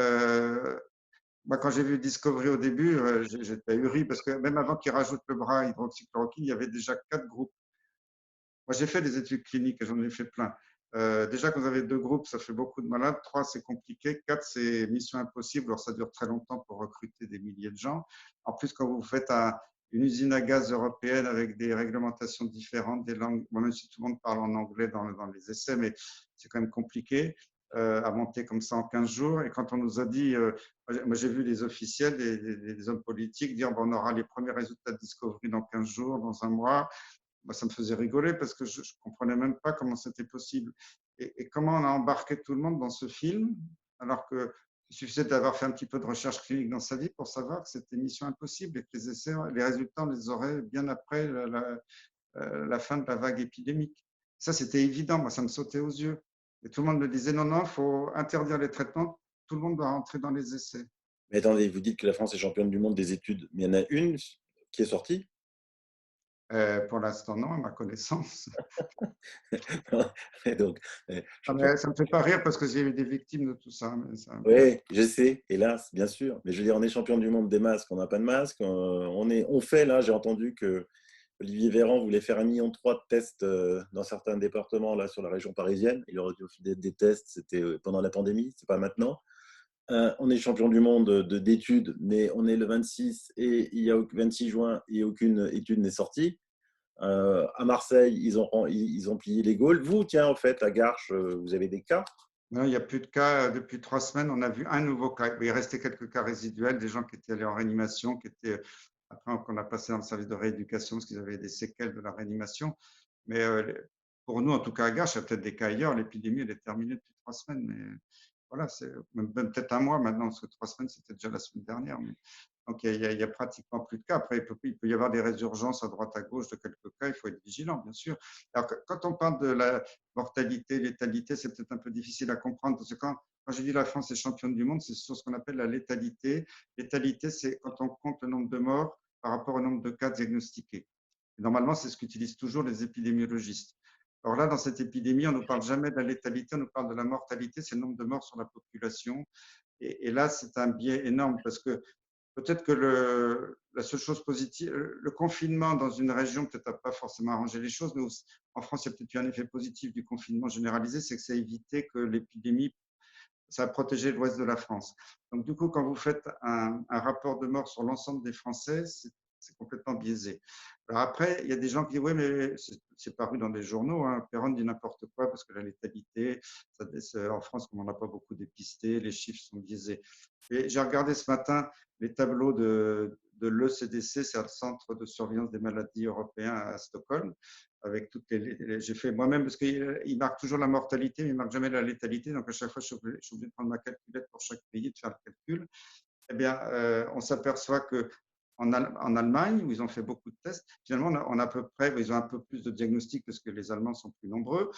moi, quand j'ai vu Discovery au début, j'étais ahuri parce que même avant qu'ils rajoutent le bras hydroxychloroquine, il y avait déjà 4 groupes. Moi, j'ai fait des études cliniques et j'en ai fait plein. Déjà, quand vous avez 2 groupes, ça fait beaucoup de malades. 3, c'est compliqué. 4, c'est mission impossible. Alors, ça dure très longtemps pour recruter des milliers de gens. En plus, quand vous faites une usine à gaz européenne avec des réglementations différentes, des langues, bon, même si tout le monde parle en anglais dans les essais, mais c'est quand même compliqué à monter comme ça en 15 jours. Et quand on nous a dit, moi j'ai vu les officiels, des hommes politiques dire bon, on aura les premiers résultats de Discovery dans 15 jours, dans un mois. Moi, ça me faisait rigoler parce que je ne comprenais même pas comment c'était possible. Et comment on a embarqué tout le monde dans ce film, alors qu'il suffisait d'avoir fait un petit peu de recherche clinique dans sa vie pour savoir que c'était mission impossible et que les essais, les résultats, on les aurait bien après la fin de la vague épidémique. Ça, c'était évident. Moi, ça me sautait aux yeux. Et tout le monde me disait non, non, il faut interdire les traitements. Tout le monde doit rentrer dans les essais. Mais attendez, vous dites que la France est championne du monde des études, mais il y en a une qui est sortie. Pour l'instant, non, à ma connaissance. Et donc, Ça championne. ne me fait pas rire parce que j'ai eu des victimes de tout ça. Mais ça... Oui, je sais, hélas, bien sûr. Mais je veux dire, on est champion du monde des masques, on n'a pas de masques. On fait, là, j'ai entendu que Olivier Véran voulait faire 1,3 million de tests dans certains départements, là, sur la région parisienne. Il aurait dû filer des tests, c'était pendant la pandémie, c'est pas maintenant. On est champion du monde d'études, mais on est le 26 et il y a 26 juin et aucune étude n'est sortie. À Marseille, ils ont plié les Gaules. Vous, tiens, en fait, à Garches, vous avez des cas? Non, il n'y a plus de cas. Depuis 3 semaines, on a vu un nouveau cas. Il restait quelques cas résiduels, des gens qui étaient allés en réanimation, qui étaient, après, qu'on a passé dans le service de rééducation parce qu'ils avaient des séquelles de la réanimation. Mais pour nous, en tout cas à Garches, il y a peut-être des cas ailleurs. L'épidémie, elle est terminée depuis 3 semaines. Mais voilà, c'est même peut-être un mois maintenant, parce que 3 semaines, c'était déjà la semaine dernière. Mais donc, il y a pratiquement plus de cas. Après, il peut y avoir des résurgences à droite, à gauche de quelques cas. Il faut être vigilant, bien sûr. Alors, quand on parle de la mortalité, létalité, c'est peut-être un peu difficile à comprendre. Parce que quand je dis la France est championne du monde, c'est sur ce qu'on appelle la létalité. Létalité, c'est quand on compte le nombre de morts par rapport au nombre de cas diagnostiqués. Et normalement, c'est ce qu'utilisent toujours les épidémiologistes. Alors là, dans cette épidémie, on ne nous parle jamais de la létalité, on nous parle de la mortalité, c'est le nombre de morts sur la population. Et là, c'est un biais énorme parce que peut-être que la seule chose positive, le confinement dans une région peut-être n'a pas forcément arrangé les choses, mais en France, il y a peut-être eu un effet positif du confinement généralisé, c'est que ça a évité que l'épidémie, ça a protégé l'ouest de la France. Donc du coup, quand vous faites un rapport de mort sur l'ensemble des Français, c'est complètement biaisé. Alors après, il y a des gens qui disent, oui, mais c'est paru dans des journaux, hein, Perron dit n'importe quoi parce que la létalité, en France, comme on n'a pas beaucoup dépisté, les chiffres sont biaisés. Et j'ai regardé ce matin les tableaux de l'ECDC, c'est le Centre de surveillance des maladies européen à Stockholm, avec toutes j'ai fait moi-même, parce qu'il marque toujours la mortalité, mais il ne marque jamais la létalité, donc à chaque fois, je suis obligé de prendre ma calculette pour chaque pays, de faire le calcul. Eh bien, on s'aperçoit que en Allemagne, où ils ont fait beaucoup de tests, finalement, on a à peu près, ils ont un peu plus de diagnostics parce que les Allemands sont plus nombreux,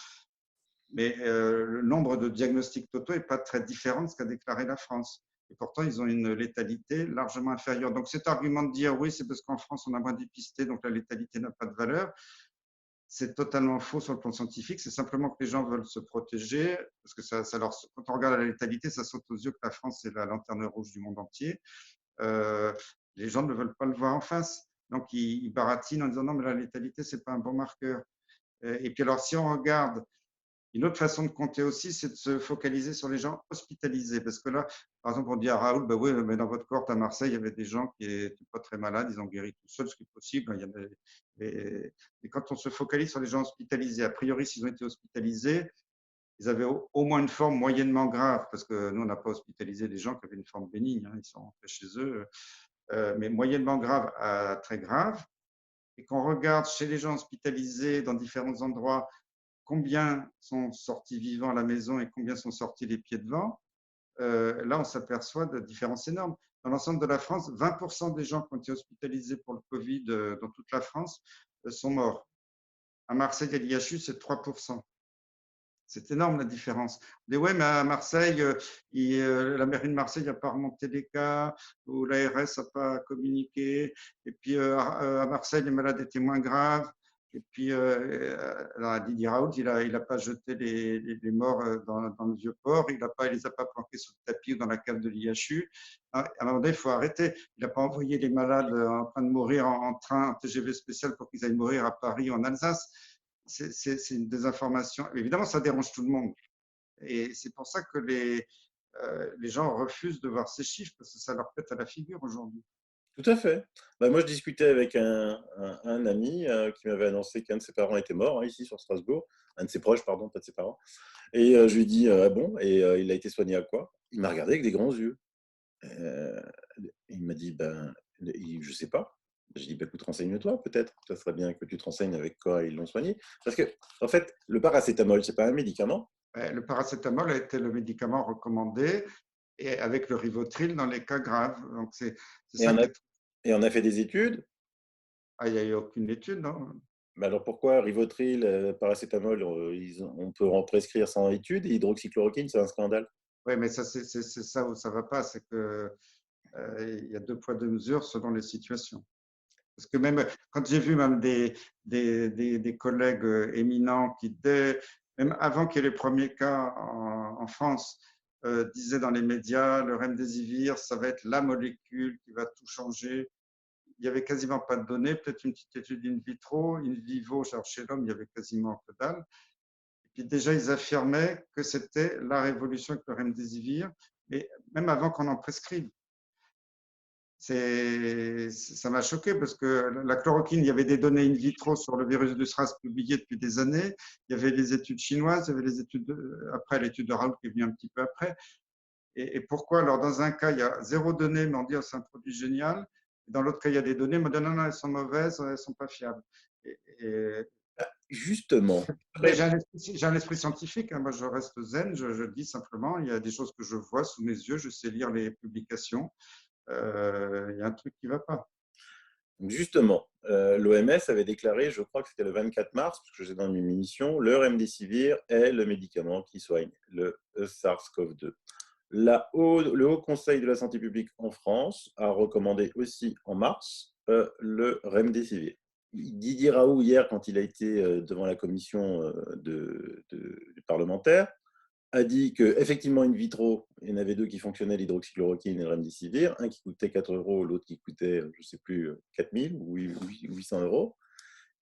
mais le nombre de diagnostics totaux n'est pas très différent de ce qu'a déclaré la France. Et pourtant, ils ont une létalité largement inférieure. Donc cet argument de dire oui, c'est parce qu'en France, on a moins dépisté, donc la létalité n'a pas de valeur, c'est totalement faux sur le plan scientifique. C'est simplement que les gens veulent se protéger, parce que quand on regarde la létalité, ça saute aux yeux que la France est la lanterne rouge du monde entier. Les gens ne veulent pas le voir en face. Donc, ils baratinent en disant non, mais la létalité, ce n'est pas un bon marqueur. Et puis alors, si on regarde, une autre façon de compter aussi, c'est de se focaliser sur les gens hospitalisés. Parce que là, par exemple, on dit à Raoul, bah oui, mais dans votre cohorte à Marseille, il y avait des gens qui n'étaient pas très malades, ils ont guéri tout seuls, ce qui est possible. Et quand on se focalise sur les gens hospitalisés, a priori, s'ils ont été hospitalisés, ils avaient au moins une forme moyennement grave, parce que nous, on n'a pas hospitalisé des gens qui avaient une forme bénigne, hein, ils sont rentrés chez eux, mais moyennement grave à très grave. Et qu'on regarde chez les gens hospitalisés dans différents endroits, combien sont sortis vivants à la maison et combien sont sortis les pieds devant, là, on s'aperçoit de différences énormes. dans l'ensemble de la France, 20% des gens qui ont été hospitalisés pour le Covid dans toute la France sont morts. À Marseille, à l'IHU, c'est 3%. C'est énorme la différence. Mais ouais, mais à Marseille, la mairie de Marseille n'a pas remonté les cas, ou l'ARS n'a pas communiqué. Et puis à Marseille, les malades étaient moins graves. Et puis, alors, Didier Raoult, il a pas jeté les morts dans le vieux port, il ne les a pas planqués sous le tapis ou dans la cave de l'IHU. À un moment donné, il faut arrêter. Il n'a pas envoyé les malades en train de mourir en train, en TGV spécial pour qu'ils aillent mourir à Paris ou en Alsace. C'est une désinformation. Évidemment, ça dérange tout le monde. Et c'est pour ça que les gens refusent de voir ces chiffres, parce que ça leur pète à la figure aujourd'hui. Tout à fait. Bah, moi, je discutais avec un ami qui m'avait annoncé qu'un de ses parents était mort, hein, ici sur Strasbourg. Un de ses proches, pardon, pas de ses parents. Et je lui ai dit, ah bon? Et il a été soigné à quoi? Il m'a regardé avec des grands yeux. Euh, il m'a dit, ben, je sais pas. J'ai dit, bah, écoute, renseigne-toi, peut-être. Ça serait bien que tu te renseignes avec quoi ils l'ont soigné. Parce que, en fait, le paracétamol, c'est pas un médicament. Le paracétamol a été le médicament recommandé, et avec le Rivotril dans les cas graves. Donc, c'est Et ça on qui a, est. et on a fait des études. Ah, il n'y a eu aucune étude, non? Mais alors pourquoi Rivotril, paracétamol, on peut en prescrire sans étude et hydroxychloroquine, c'est un scandale? Oui, mais ça, c'est ça où ça ne va pas, c'est que il y a deux poids, deux mesures selon les situations. Parce que même quand j'ai vu même des collègues éminents qui, même avant qu'il y ait les premiers cas en France, disaient dans les médias, le remdesivir, ça va être la molécule qui va tout changer. Il n'y avait quasiment pas de données, peut-être une petite étude in vitro, in vivo, genre chez l'homme, il y avait quasiment que dalle. Et puis déjà, ils affirmaient que c'était la révolution avec le remdesivir, mais même avant qu'on en prescrive. Ça m'a choqué parce que la chloroquine, il y avait des données in vitro sur le virus du SRAS publiées depuis des années. Il y avait les études chinoises, il y avait les études après l'étude de Raoult qui est venue un petit peu après. Et pourquoi? Alors, dans un cas, il y a zéro donnée, mais on dit oh, c'est un produit génial. Dans l'autre cas, il y a des données, mais on dit non, non, elles sont mauvaises, elles ne sont pas fiables. Et, Justement, mais j'ai un esprit scientifique, hein. Moi, je reste zen, je dis simplement, il y a des choses que je vois sous mes yeux, je sais lire les publications. Il y a un truc qui ne va pas. justement, l'OMS avait déclaré, je crois que c'était le 24 mars, parce que j'étais dans une émission, le remdesivir est le médicament qui soigne le SARS-CoV-2. Le Haut Conseil de la santé publique en France a recommandé aussi en mars le remdesivir. Didier Raoult, hier, quand il a été devant la commission du parlementaire, a dit qu'effectivement, in vitro, il y en avait deux qui fonctionnaient, l'hydroxychloroquine et le remdesivir, un qui coûtait 4 euros, l'autre qui coûtait, je ne sais plus, 4 000 ou 800 euros.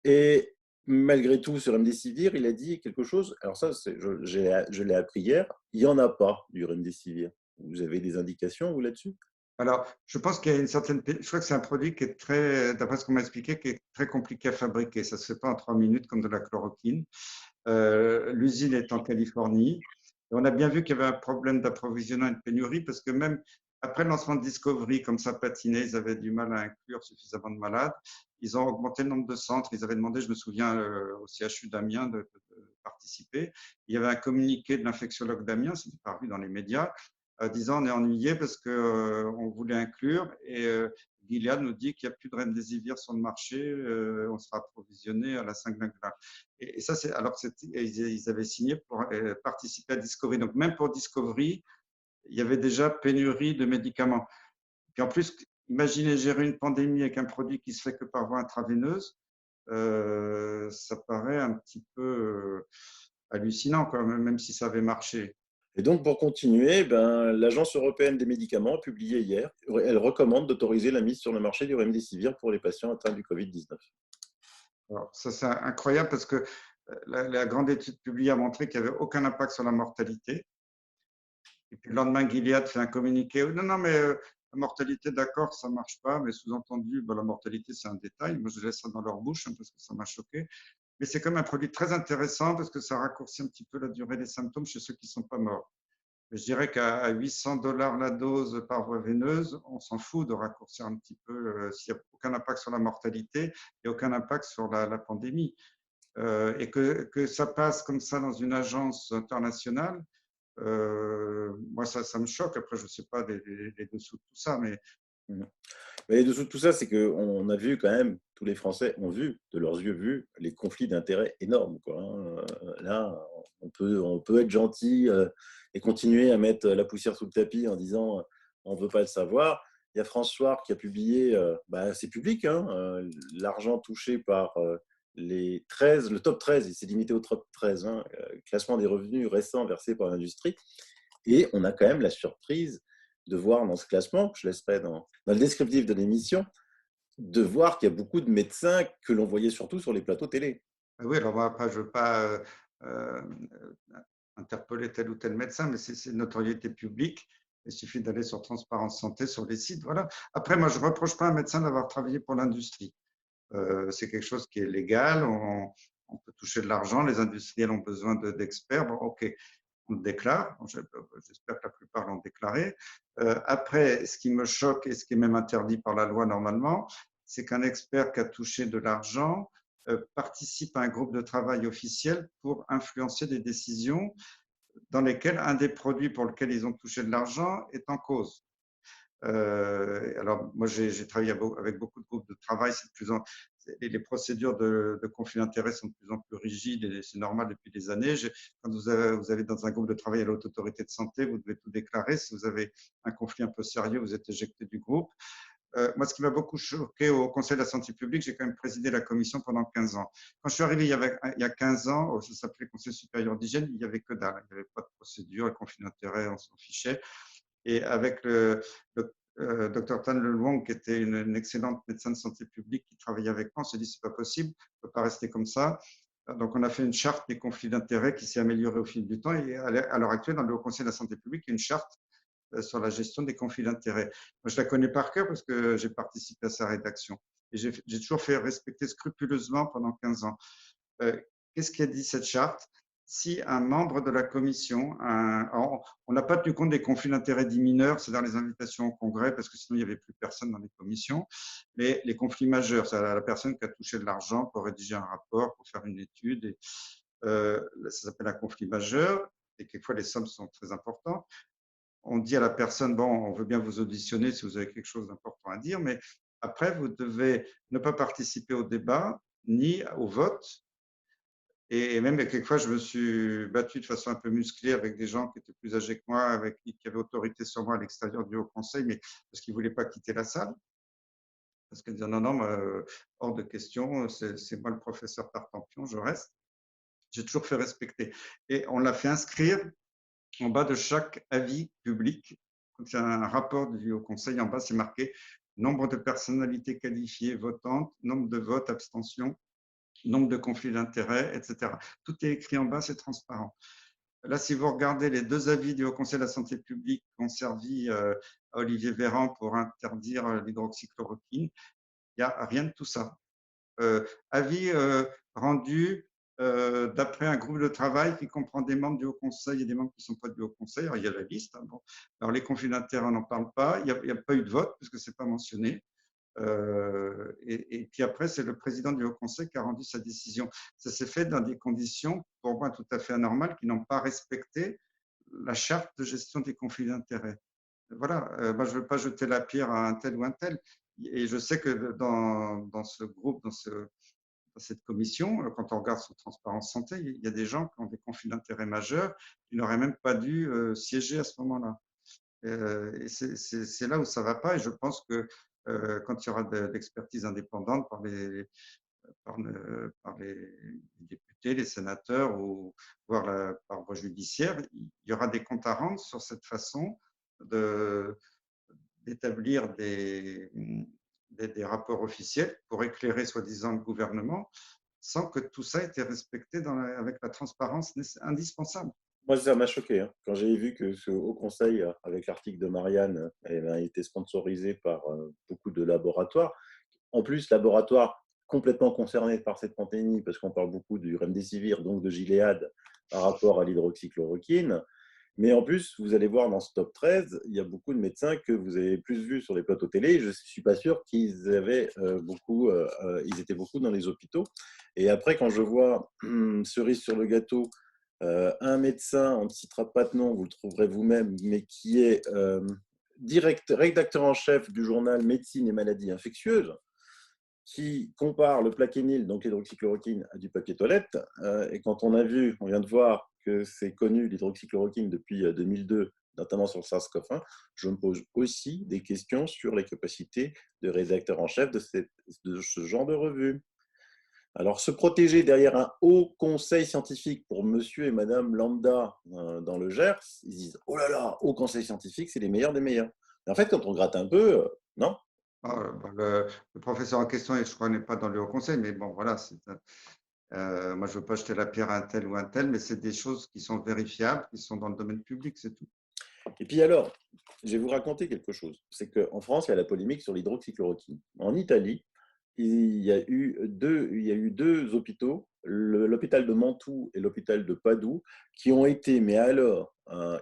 Et malgré tout, sur remdesivir, il a dit quelque chose. Alors ça, je l'ai appris hier. Il n'y en a pas du remdesivir. Vous avez des indications, vous, là-dessus? Alors, je pense qu'il y a une certaine. Je crois que c'est un produit qui est très, d'après ce qu'on m'a expliqué, qui est très compliqué à fabriquer. Ça ne se fait pas en 3 minutes comme de la chloroquine. L'usine est en Californie. Et on a bien vu qu'il y avait un problème d'approvisionnement et de pénurie parce que même après le lancement de Discovery, comme ça patinait, ils avaient du mal à inclure suffisamment de malades. Ils ont augmenté le nombre de centres. Ils avaient demandé, je me souviens, au CHU d'Amiens de participer. Il y avait un communiqué de l'infectiologue d'Amiens, c'était paru dans les médias, disant on est ennuyé parce qu'on voulait inclure et Gilead nous dit qu'il n'y a plus de remdesivir sur le marché, on sera approvisionné à la 5 et ça, c'est alors ils avaient signé pour participer à Discovery. Donc même pour Discovery, il y avait déjà pénurie de médicaments. Puis en plus, imaginez gérer une pandémie avec un produit qui se fait que par voie intraveineuse, ça paraît un petit peu hallucinant quand même si ça avait marché. Et donc, pour continuer, ben, l'Agence européenne des médicaments a publié hier, elle recommande d'autoriser la mise sur le marché du remdesivir pour les patients atteints du Covid-19. Alors, ça, c'est incroyable parce que la grande étude publiée a montré qu'il n'y avait aucun impact sur la mortalité. Et puis le lendemain, Gilead fait un communiqué. Non, non, mais la mortalité, d'accord, ça ne marche pas, mais sous-entendu, la mortalité, c'est un détail. Moi, je laisse ça dans leur bouche hein, parce que ça m'a choqué. Mais c'est comme un produit très intéressant parce que ça raccourcit un petit peu la durée des symptômes chez ceux qui ne sont pas morts. Mais je dirais qu'à 800 $ la dose par voie veineuse, on s'en fout de raccourcir un petit peu s'il n'y a aucun impact sur la mortalité et aucun impact sur la pandémie. Et que ça passe comme ça dans une agence internationale, Moi, ça me choque. Après, je ne sais pas les dessous de tout ça, mais Mmh. Mais dessous de tout ça, c'est qu'on a vu quand même, tous les Français ont vu, de leurs yeux vus, les conflits d'intérêts énormes, quoi, hein. Là, on peut être gentil et continuer à mettre la poussière sous le tapis en disant on ne veut pas le savoir. Il y a François qui a publié, c'est public, hein, l'argent touché par les 13, le top 13, il s'est limité au top 13, hein, classement des revenus récents versés par l'industrie. Et on a quand même la surprise de voir dans ce classement, que je laisserai dans le descriptif de l'émission, de voir qu'il y a beaucoup de médecins que l'on voyait surtout sur les plateaux télé. oui, alors moi, après, je ne veux pas euh, interpeller tel ou tel médecin, mais c'est une notoriété publique. Il suffit d'aller sur Transparence Santé, sur les sites. Voilà. Après, moi, je ne reproche pas à un médecin d'avoir travaillé pour l'industrie. C'est quelque chose qui est légal. On peut toucher de l'argent. Les industriels ont besoin d'experts. Bon, OK, on le déclare. J'espère que la plupart l'ont déclaré. Après, ce qui me choque et ce qui est même interdit par la loi normalement, c'est qu'un expert qui a touché de l'argent participe à un groupe de travail officiel pour influencer des décisions dans lesquelles un des produits pour lesquels ils ont touché de l'argent est en cause. Alors, moi, j'ai travaillé avec beaucoup de groupes de travail. Les procédures de conflit d'intérêts sont de plus en plus rigides et c'est normal depuis des années. Quand vous avez dans un groupe de travail à l'Haute Autorité de Santé, vous devez tout déclarer. Si vous avez un conflit un peu sérieux, vous êtes éjecté du groupe. Moi, ce qui m'a beaucoup choqué au Conseil de la santé publique, j'ai quand même présidé la commission pendant 15 ans. Quand je suis arrivé il y a 15 ans, ça s'appelait Conseil supérieur d'hygiène, il n'y avait que dalle. Il n'y avait pas de procédure, le conflit d'intérêts, on s'en fichait. Et avec le Dr Tan Le Luong, qui était une excellente médecin de santé publique qui travaillait avec moi, on s'est dit c'est pas possible, on ne peut pas rester comme ça. Donc on a fait une charte des conflits d'intérêts qui s'est améliorée au fil du temps. Et à l'heure actuelle, dans le Haut Conseil de la santé publique, il y a une charte sur la gestion des conflits d'intérêts. Moi, je la connais par cœur parce que j'ai participé à sa rédaction. Et j'ai toujours fait respecter scrupuleusement pendant 15 ans. Euh, Qu'est-ce qu'a dit cette charte? Si un membre de la commission, on n'a pas tenu compte des conflits d'intérêts dits mineurs, c'est dans les invitations au congrès, parce que sinon il n'y avait plus personne dans les commissions, mais les conflits majeurs, c'est la personne qui a touché de l'argent pour rédiger un rapport, pour faire une étude, et, ça s'appelle un conflit majeur, et quelquefois les sommes sont très importantes. On dit à la personne, bon, on veut bien vous auditionner si vous avez quelque chose d'important à dire, mais après, vous devez ne pas participer au débat ni au vote. Et même quelquefois, je me suis battu de façon un peu musclée avec des gens qui étaient plus âgés que moi, qui avaient autorité sur moi à l'extérieur du Haut Conseil, mais parce qu'ils ne voulaient pas quitter la salle. Parce qu'ils disaient non, non, hors de question, c'est moi le professeur Tartampion, je reste. J'ai toujours fait respecter. Et on l'a fait inscrire en bas de chaque avis public. Quand il y a un rapport du Haut Conseil, en bas, c'est marqué nombre de personnalités qualifiées votantes, nombre de votes, abstentions, nombre de conflits d'intérêts, etc. Tout est écrit en bas, c'est transparent. Là, si vous regardez les deux avis du Haut Conseil de la santé publique qui ont servi à Olivier Véran pour interdire l'hydroxychloroquine, il n'y a rien de tout ça. Avis rendu d'après un groupe de travail qui comprend des membres du Haut Conseil et des membres qui ne sont pas du Haut Conseil. Alors, il y a la liste. Hein, bon. Alors, les conflits d'intérêts, on n'en parle pas. Il n'y a pas eu de vote parce que ce n'est pas mentionné. Et puis après, c'est le président du Haut Conseil qui a rendu sa décision. Ça s'est fait dans des conditions, pour moi, tout à fait anormales, qui n'ont pas respecté la charte de gestion des conflits d'intérêts. Voilà, moi, je ne veux pas jeter la pierre à un tel ou un tel. Et je sais que dans ce groupe, dans cette commission, quand on regarde sur Transparence Santé, il y a des gens qui ont des conflits d'intérêts majeurs qui n'auraient même pas dû siéger à ce moment-là. Et c'est là où ça ne va pas. Et je pense que quand il y aura de l'expertise indépendante par les députés, les sénateurs ou voire par voie judiciaire, il y aura des comptes à rendre sur cette façon d'établir des rapports officiels pour éclairer soi-disant le gouvernement sans que tout ça ait été respecté avec la transparence indispensable. Moi, ça m'a choqué hein, quand j'ai vu que ce Haut Conseil, avec l'article de Marianne, a été sponsorisé par beaucoup de laboratoires. En plus, laboratoires complètement concernés par cette pandémie, parce qu'on parle beaucoup du Remdesivir, donc de Gilead, par rapport à l'hydroxychloroquine. Mais en plus, vous allez voir dans ce top 13, il y a beaucoup de médecins que vous avez plus vus sur les plateaux télé. Je ne suis pas sûr qu'ils avaient ils étaient beaucoup dans les hôpitaux. Et après, quand je vois cerise sur le gâteau, un médecin, on ne citera pas de nom, vous le trouverez vous-même, mais qui est rédacteur en chef du journal Médecine et maladies infectieuses, qui compare le plaquenil, donc l'hydroxychloroquine, à du papier toilette. Et quand on a vu, on vient de voir que c'est connu l'hydroxychloroquine depuis 2002, notamment sur le SARS-CoV-1, je me pose aussi des questions sur les capacités de rédacteur en chef de ce genre de revue. Alors, se protéger derrière un haut conseil scientifique pour monsieur et madame lambda dans le Gers, ils disent oh là là, haut conseil scientifique, c'est les meilleurs des meilleurs. Mais en fait, quand on gratte un peu, non. Bah, le professeur en question, je crois, n'est pas dans le Haut Conseil, mais bon, voilà. Moi, je ne veux pas jeter la pierre à un tel ou un tel, mais c'est des choses qui sont vérifiables, qui sont dans le domaine public, c'est tout. Et puis alors, je vais vous raconter quelque chose. C'est qu'en France, il y a la polémique sur l'hydroxychloroquine. En Italie, il y a eu deux hôpitaux, l'hôpital de Mantoue et l'hôpital de Padoue, qui ont été, mais alors,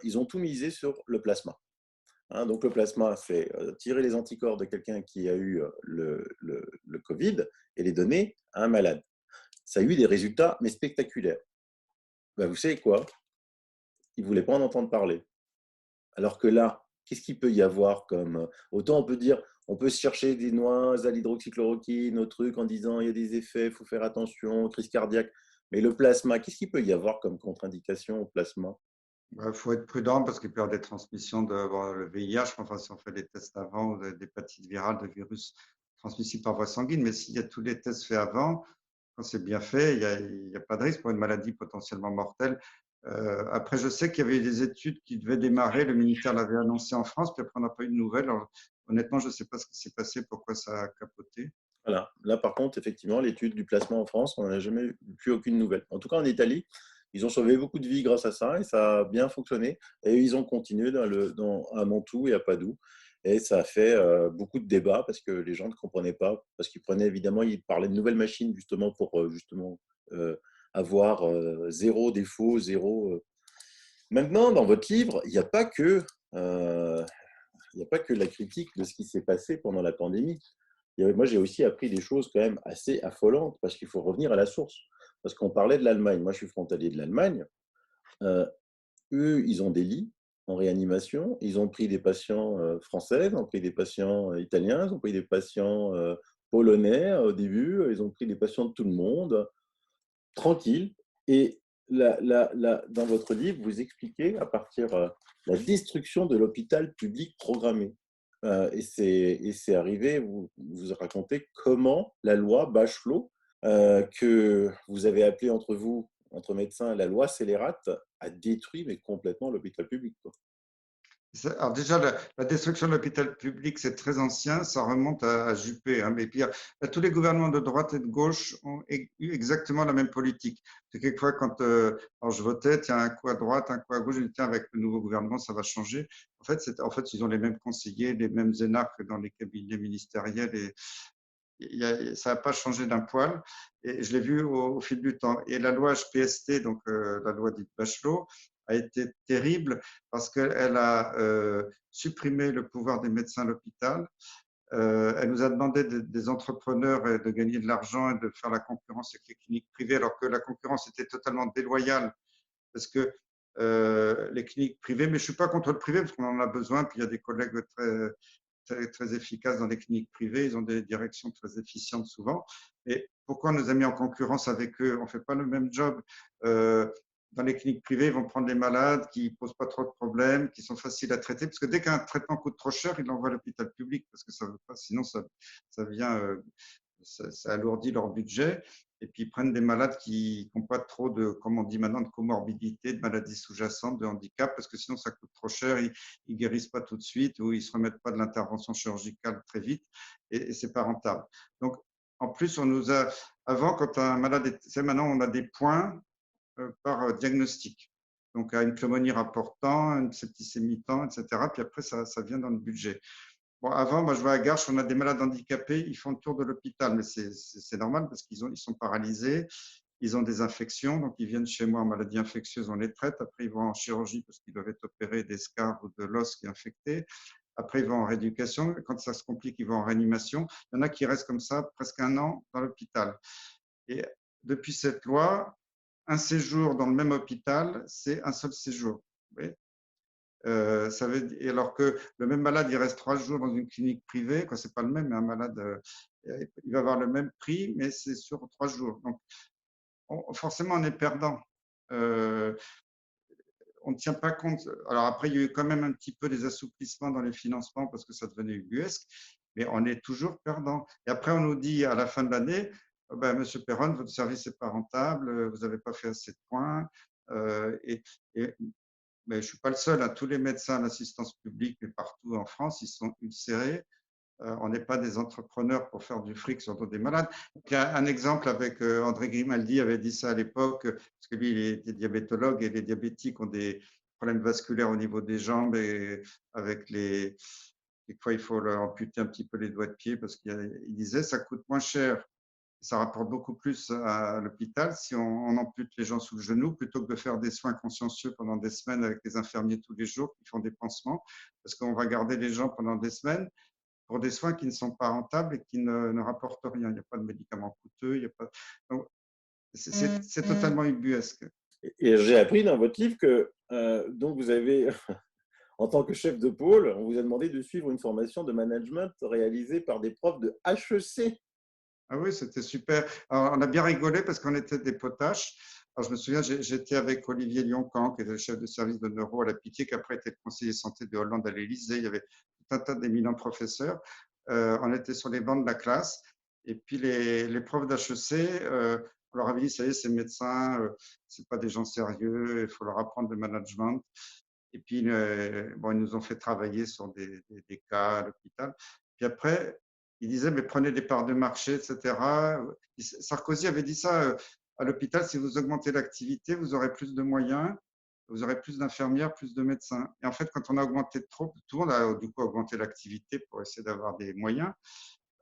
ils ont tout misé sur le plasma. Hein, donc le plasma, c'est tirer les anticorps de quelqu'un qui a eu le Covid et les donner à un malade. Ça a eu des résultats, mais spectaculaires. Ben, vous savez quoi? Ils ne voulaient pas en entendre parler. Alors que là, qu'est-ce qu'il peut y avoir comme… Autant on peut dire, on peut se chercher des noises à l'hydroxychloroquine, au truc, en disant il y a des effets, il faut faire attention, crise cardiaque. Mais le plasma, qu'est-ce qu'il peut y avoir comme contre-indication au plasma? Il faut être prudent parce qu'il peut y avoir des transmissions de le VIH, enfin, si on fait des tests avant, ou d'hépatite virale, de virus transmissibles par voie sanguine. Mais s'il y a tous les tests faits avant, quand c'est bien fait, il n'y a pas de risque pour une maladie potentiellement mortelle. Après, je sais qu'il y avait des études qui devaient démarrer, le ministère l'avait annoncé en France, puis après, on n'a pas eu de nouvelles. Alors, honnêtement, je ne sais pas ce qui s'est passé, pourquoi ça a capoté. Voilà. Là, par contre, effectivement, l'étude du plasma en France, on n'a jamais eu plus aucune nouvelle. En tout cas, en Italie, ils ont sauvé beaucoup de vies grâce à ça et ça a bien fonctionné. Et ils ont continué à Mantoue et à Padoue. Et ça a fait beaucoup de débats parce que les gens ne comprenaient pas, parce qu'ils prenaient évidemment, ils parlaient de nouvelles machines justement pour justement euh, avoir zéro défaut, zéro. Maintenant, dans votre livre, euh, il n'y a pas que la critique de ce qui s'est passé pendant la pandémie. Moi, j'ai aussi appris des choses quand même assez affolantes parce qu'il faut revenir à la source. Parce qu'on parlait de l'Allemagne. Moi, je suis frontalier de l'Allemagne. Euh, Eux, ils ont des lits en réanimation. Ils ont pris des patients français, ils ont pris des patients italiens, ils ont pris des patients polonais au début. Ils ont pris des patients de tout le monde, tranquille. Et dans votre livre, vous expliquez à partir de la destruction de l'hôpital public programmé. Et c'est arrivé, vous racontez comment la loi Bachelot, que vous avez appelée entre vous, entre médecins, la loi scélérate, a détruit mais complètement l'hôpital public, quoi. Alors déjà, la destruction de l'hôpital public, c'est très ancien, ça remonte à Juppé. Hein, mais pire, tous les gouvernements de droite et de gauche ont eu exactement la même politique. C'est quelquefois, quand alors je votais, tiens, un coup à droite, un coup à gauche, je dis, tiens, avec le nouveau gouvernement, ça va changer. En fait, ils ont les mêmes conseillers, les mêmes énarques dans les cabinets ministériels et ça n'a pas changé d'un poil. Et je l'ai vu au fil du temps. Et la loi HPST, donc la loi dite Bachelot, a été terrible parce qu'elle a supprimé le pouvoir des médecins à l'hôpital. Elle nous a demandé des entrepreneurs de gagner de l'argent et de faire la concurrence avec les cliniques privées, alors que la concurrence était totalement déloyale parce que les cliniques privées, mais je ne suis pas contre le privé parce qu'on en a besoin, puis il y a des collègues très efficaces dans les cliniques privées, ils ont des directions très efficientes souvent. Et pourquoi on nous a mis en concurrence avec eux? On ne fait pas le même job. Dans les cliniques privées, ils vont prendre des malades qui ne posent pas trop de problèmes, qui sont faciles à traiter, parce que dès qu'un traitement coûte trop cher, ils l'envoient à l'hôpital public, parce que ça veut pas, sinon ça vient, ça alourdit leur budget. Et puis ils prennent des malades qui n'ont pas trop de, comme on dit maintenant, de comorbidité, de maladies sous-jacentes, de handicap, parce que sinon ça coûte trop cher, ils ne guérissent pas tout de suite ou ils ne se remettent pas de l'intervention chirurgicale très vite et ce n'est pas rentable. Donc en plus, on nous a, avant, quand un malade est, maintenant on a des points par diagnostic. Donc à une pneumonie rapportant, une septicémie temps, etc. Puis après, ça vient dans le budget. Bon, avant, moi, je vois à Garches, on a des malades handicapés, ils font le tour de l'hôpital, mais c'est normal parce ils sont paralysés, ils ont des infections, donc ils viennent chez moi en maladie infectieuse, on les traite. Après, ils vont en chirurgie parce qu'ils doivent être opérés des scars ou de l'os qui est infecté. Après, ils vont en rééducation. Quand ça se complique, ils vont en réanimation. Il y en a qui restent comme ça presque un an dans l'hôpital. Et depuis cette loi, un séjour dans le même hôpital, c'est un seul séjour. Vous voyez. Alors que le même malade, il reste 3 jours dans une clinique privée, c'est pas le même, mais un malade, il va avoir le même prix, mais c'est sur 3 jours. Donc, forcément, on est perdant. On ne tient pas compte. Alors après, il y a eu quand même un petit peu des assouplissements dans les financements parce que ça devenait ubuesque, mais on est toujours perdant. Et après, on nous dit à la fin de l'année, oh ben, Monsieur Perron, votre service n'est pas rentable, vous n'avez pas fait assez de points. Et mais je ne suis pas le seul. Tous les médecins d'assistance publique, mais partout en France, ils sont ulcérés. On n'est pas des entrepreneurs pour faire du fric sur le dos des malades. Il y a un exemple avec André Grimaldi avait dit ça à l'époque, parce que lui, il était diabétologue et les diabétiques ont des problèmes vasculaires au niveau des jambes et avec des fois, il faut leur amputer un petit peu les doigts de pied parce qu'il disait ça coûte moins cher. Ça rapporte beaucoup plus à l'hôpital si on ampute les gens sous le genou plutôt que de faire des soins consciencieux pendant des semaines avec les infirmiers tous les jours qui font des pansements, parce qu'on va garder les gens pendant des semaines pour des soins qui ne sont pas rentables et qui ne rapportent rien. Il n'y a pas de médicaments coûteux, il y a pas. C'est totalement ubuesque. Et j'ai appris dans votre livre que donc vous avez, en tant que chef de pôle, on vous a demandé de suivre une formation de management réalisée par des profs de HEC. Ah oui, c'était super. Alors, on a bien rigolé parce qu'on était des potaches. Alors, je me souviens, j'étais avec Olivier Lioncan, qui était le chef de service de neuro à la Pitié, qui après était le conseiller santé de Hollande à l'Élysée. Il y avait tout un tas d'éminents professeurs. On était sur les bancs de la classe. Et puis, les profs d'HEC, on leur avait dit, ça y est, ces médecins, c'est pas des gens sérieux, il faut leur apprendre le management. Et puis, bon, ils nous ont fait travailler sur des cas à l'hôpital. Puis après, il disait, mais prenez des parts de marché, etc. Sarkozy avait dit ça à l'hôpital, si vous augmentez l'activité, vous aurez plus de moyens, vous aurez plus d'infirmières, plus de médecins. Et en fait, quand on a augmenté trop, tout le monde a du coup augmenté l'activité pour essayer d'avoir des moyens.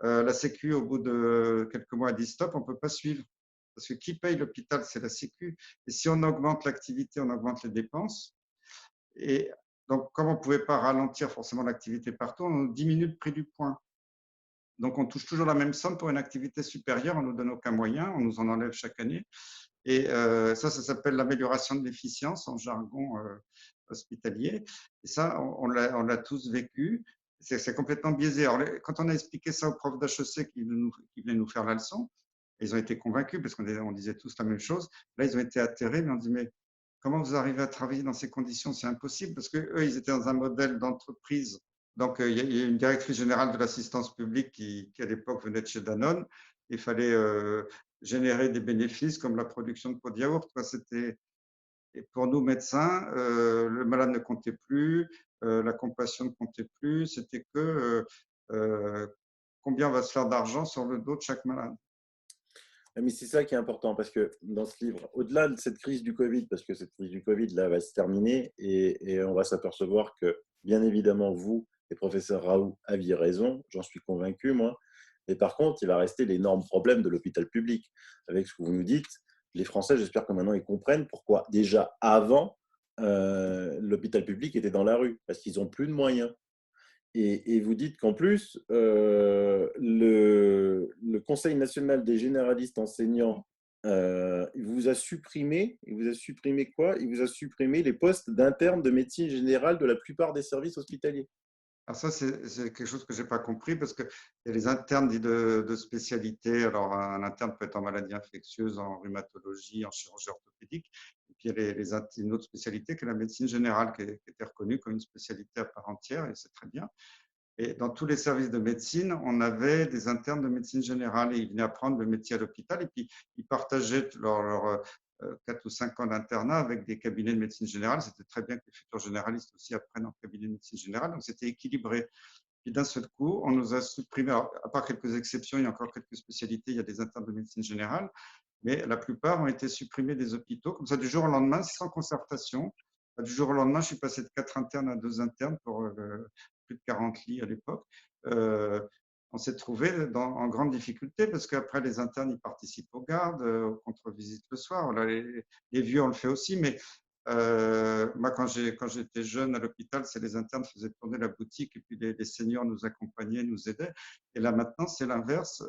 La Sécu, au bout de quelques mois, a dit stop, on ne peut pas suivre. Parce que qui paye l'hôpital, c'est la Sécu. Et si on augmente l'activité, on augmente les dépenses. Et donc, comme on ne pouvait pas ralentir forcément l'activité partout, on diminue le prix du point. Donc, on touche toujours la même somme pour une activité supérieure, on ne nous donne aucun moyen, on nous en enlève chaque année. Et ça s'appelle l'amélioration de l'efficience en jargon hospitalier. Et ça, on l'a tous vécu. C'est complètement biaisé. Alors, quand on a expliqué ça aux profs d'HEC qui venaient nous faire la leçon, ils ont été convaincus parce qu'on disait tous la même chose. Là, ils ont été atterrés, mais on dit, mais comment vous arrivez à travailler dans ces conditions? C'est impossible parce qu'eux, ils étaient dans un modèle d'entreprise. Donc, il y a une directrice générale de l'assistance publique qui à l'époque, venait de chez Danone. Il fallait générer des bénéfices comme la production de pots de yaourt. Et pour nous, médecins, le malade ne comptait plus, la compassion ne comptait plus. C'était que combien on va se faire d'argent sur le dos de chaque malade. Mais c'est ça qui est important parce que dans ce livre, au-delà de cette crise du Covid, parce que cette crise du Covid là va se terminer et on va s'apercevoir que bien évidemment vous, les professeurs Raoult, aviez raison, j'en suis convaincu moi. Mais par contre, il va rester l'énorme problème de l'hôpital public. Avec ce que vous nous dites, les Français, j'espère que maintenant ils comprennent pourquoi déjà avant l'hôpital public était dans la rue parce qu'ils n'ont plus de moyens. Et vous dites qu'en plus, le Conseil national des généralistes enseignants, il vous a supprimé, quoi? Il vous a supprimé les postes d'internes de médecine générale de la plupart des services hospitaliers. Alors ça, c'est quelque chose que je n'ai pas compris parce qu'il y a les internes dits de spécialité. Alors, un interne peut être en maladie infectieuse, en rhumatologie, en chirurgie orthopédique. Et puis, il y a une autre spécialité qui est la médecine générale, qui était reconnue comme une spécialité à part entière, et c'est très bien. Et dans tous les services de médecine, on avait des internes de médecine générale et ils venaient apprendre le métier à l'hôpital et puis ils partageaient leurs 4 ou 5 ans d'internat avec des cabinets de médecine générale. C'était très bien que les futurs généralistes aussi apprennent en cabinet de médecine générale, donc c'était équilibré. Puis d'un seul coup, on nous a supprimé, alors, à part quelques exceptions, il y a encore quelques spécialités, il y a des internes de médecine générale, mais la plupart ont été supprimés des hôpitaux, comme ça du jour au lendemain, sans concertation. Du jour au lendemain, je suis passé de 4 internes à 2 internes pour plus de 40 lits à l'époque. On s'est trouvé en grande difficulté parce qu'après, les internes, ils participent aux gardes, aux contre-visites le soir. Là, les vieux, on le fait aussi, mais Moi, quand j'étais jeune à l'hôpital, c'est les internes faisaient tourner la boutique et puis les seniors nous accompagnaient, nous aidaient. Et là, maintenant, c'est l'inverse.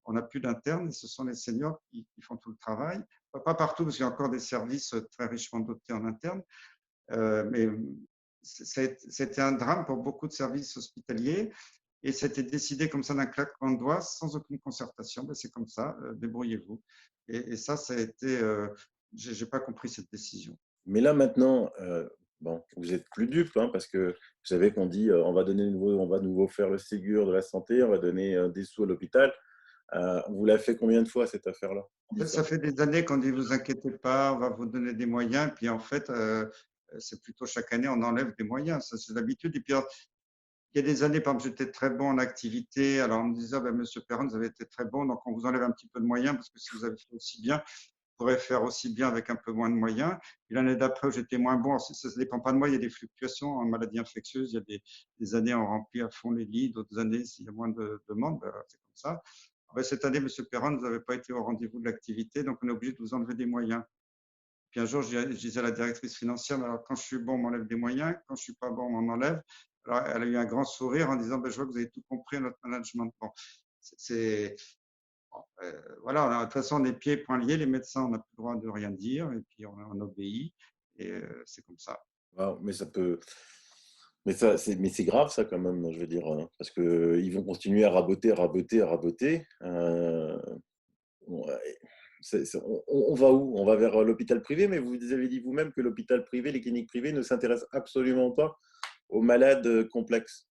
On n'a plus d'internes et ce sont les seniors qui font tout le travail. Pas partout, parce qu'il y a encore des services très richement dotés en interne. Mais c'était un drame pour beaucoup de services hospitaliers. Et c'était décidé comme ça d'un claquement de doigts, sans aucune concertation. Ben, c'est comme ça, débrouillez-vous. Et ça a été. J'ai pas compris cette décision. Mais là maintenant, bon, vous êtes plus dupe, hein, parce que vous savez qu'on dit on va donner on va nouveau faire le Ségur de la santé, on va donner des sous à l'hôpital. On vous l'a fait combien de fois cette affaire-là? En fait, ça fait des années qu'on dit vous inquiétez pas, on va vous donner des moyens. Puis en fait, c'est plutôt chaque année on enlève des moyens. Ça, c'est l'habitude. Et puis il y a des années, par exemple, j'étais très bon en activité. Alors on me disait, ben, Monsieur Perron, vous avez été très bon, donc on vous enlève un petit peu de moyens parce que si vous avez fait aussi bien, vous pourrez faire aussi bien avec un peu moins de moyens. Et l'année d'après, où j'étais moins bon. Ça ne dépend pas de moi. Il y a des fluctuations en maladie infectieuse. Il y a des années on remplit à fond les lits, d'autres années s'il y a moins de demandes, ben, c'est comme ça. Ben, cette année, Monsieur Perron, vous n'avez pas été au rendez-vous de l'activité, donc on est obligé de vous enlever des moyens. Puis un jour, je disais à la directrice financière, alors quand je suis bon, on m'enlève des moyens, quand je suis pas bon, on m'en enlève. Alors elle a eu un grand sourire en disant, ben, je vois que vous avez tout compris à notre management. Bon, c'est voilà, de toute façon, on est pieds et poings liés, les médecins, on n'a plus le droit de rien dire, et puis on obéit, et c'est comme ça. Ah, mais ça peut. Mais c'est grave ça quand même, je veux dire, hein, parce que ils vont continuer à raboter, raboter, raboter. Ouais, on va où? On va vers l'hôpital privé, mais vous avez dit vous-même que l'hôpital privé, les cliniques privées ne s'intéressent absolument pas aux malades complexes.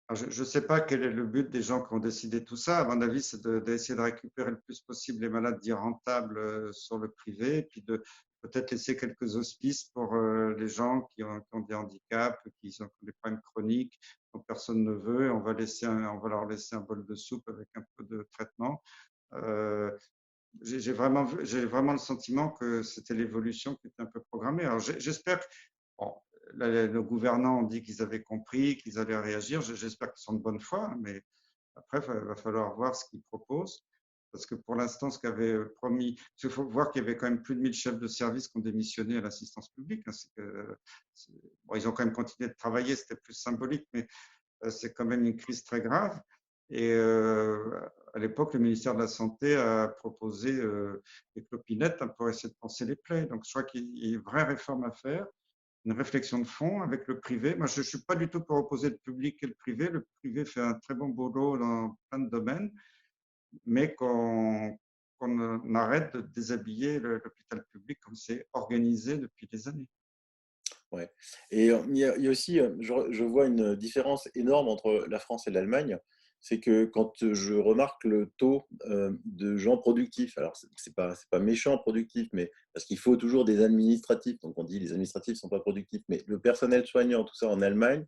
Alors, je ne sais pas quel est le but des gens qui ont décidé tout ça. À mon avis, c'est d'essayer de récupérer le plus possible les malades dits rentables sur le privé, et puis de peut-être laisser quelques hospices pour les gens qui ont des handicaps, qui ont des problèmes chroniques, dont personne ne veut. On va leur laisser un bol de soupe avec un peu de traitement. Euh, j'ai vraiment le sentiment que c'était l'évolution qui était un peu programmée. Alors, j'espère que bon, nos gouvernants ont dit qu'ils avaient compris, qu'ils allaient réagir. J'espère qu'ils sont de bonne foi, mais après, il va falloir voir ce qu'ils proposent. Parce que pour l'instant, ce qu'avait promis, il faut voir qu'il y avait quand même plus de 1000 chefs de service qui ont démissionné à l'assistance publique. Bon, ils ont quand même continué de travailler, c'était plus symbolique, mais c'est quand même une crise très grave. Et à l'époque, le ministère de la Santé a proposé des clopinettes, hein, pour essayer de penser les plaies. Donc, je crois qu'il y a une vraie réforme à faire, une réflexion de fond avec le privé. Moi, je ne suis pas du tout pour opposer le public et le privé. Le privé fait un très bon boulot dans plein de domaines, mais qu'on arrête de déshabiller l'hôpital public comme c'est organisé depuis des années. Ouais. Et il y a aussi, je vois une différence énorme entre la France et l'Allemagne. C'est que quand je remarque le taux de gens productifs, alors c'est pas méchant productif, mais parce qu'il faut toujours des administratifs. Donc on dit les administratifs ne sont pas productifs, mais le personnel soignant, tout ça en Allemagne,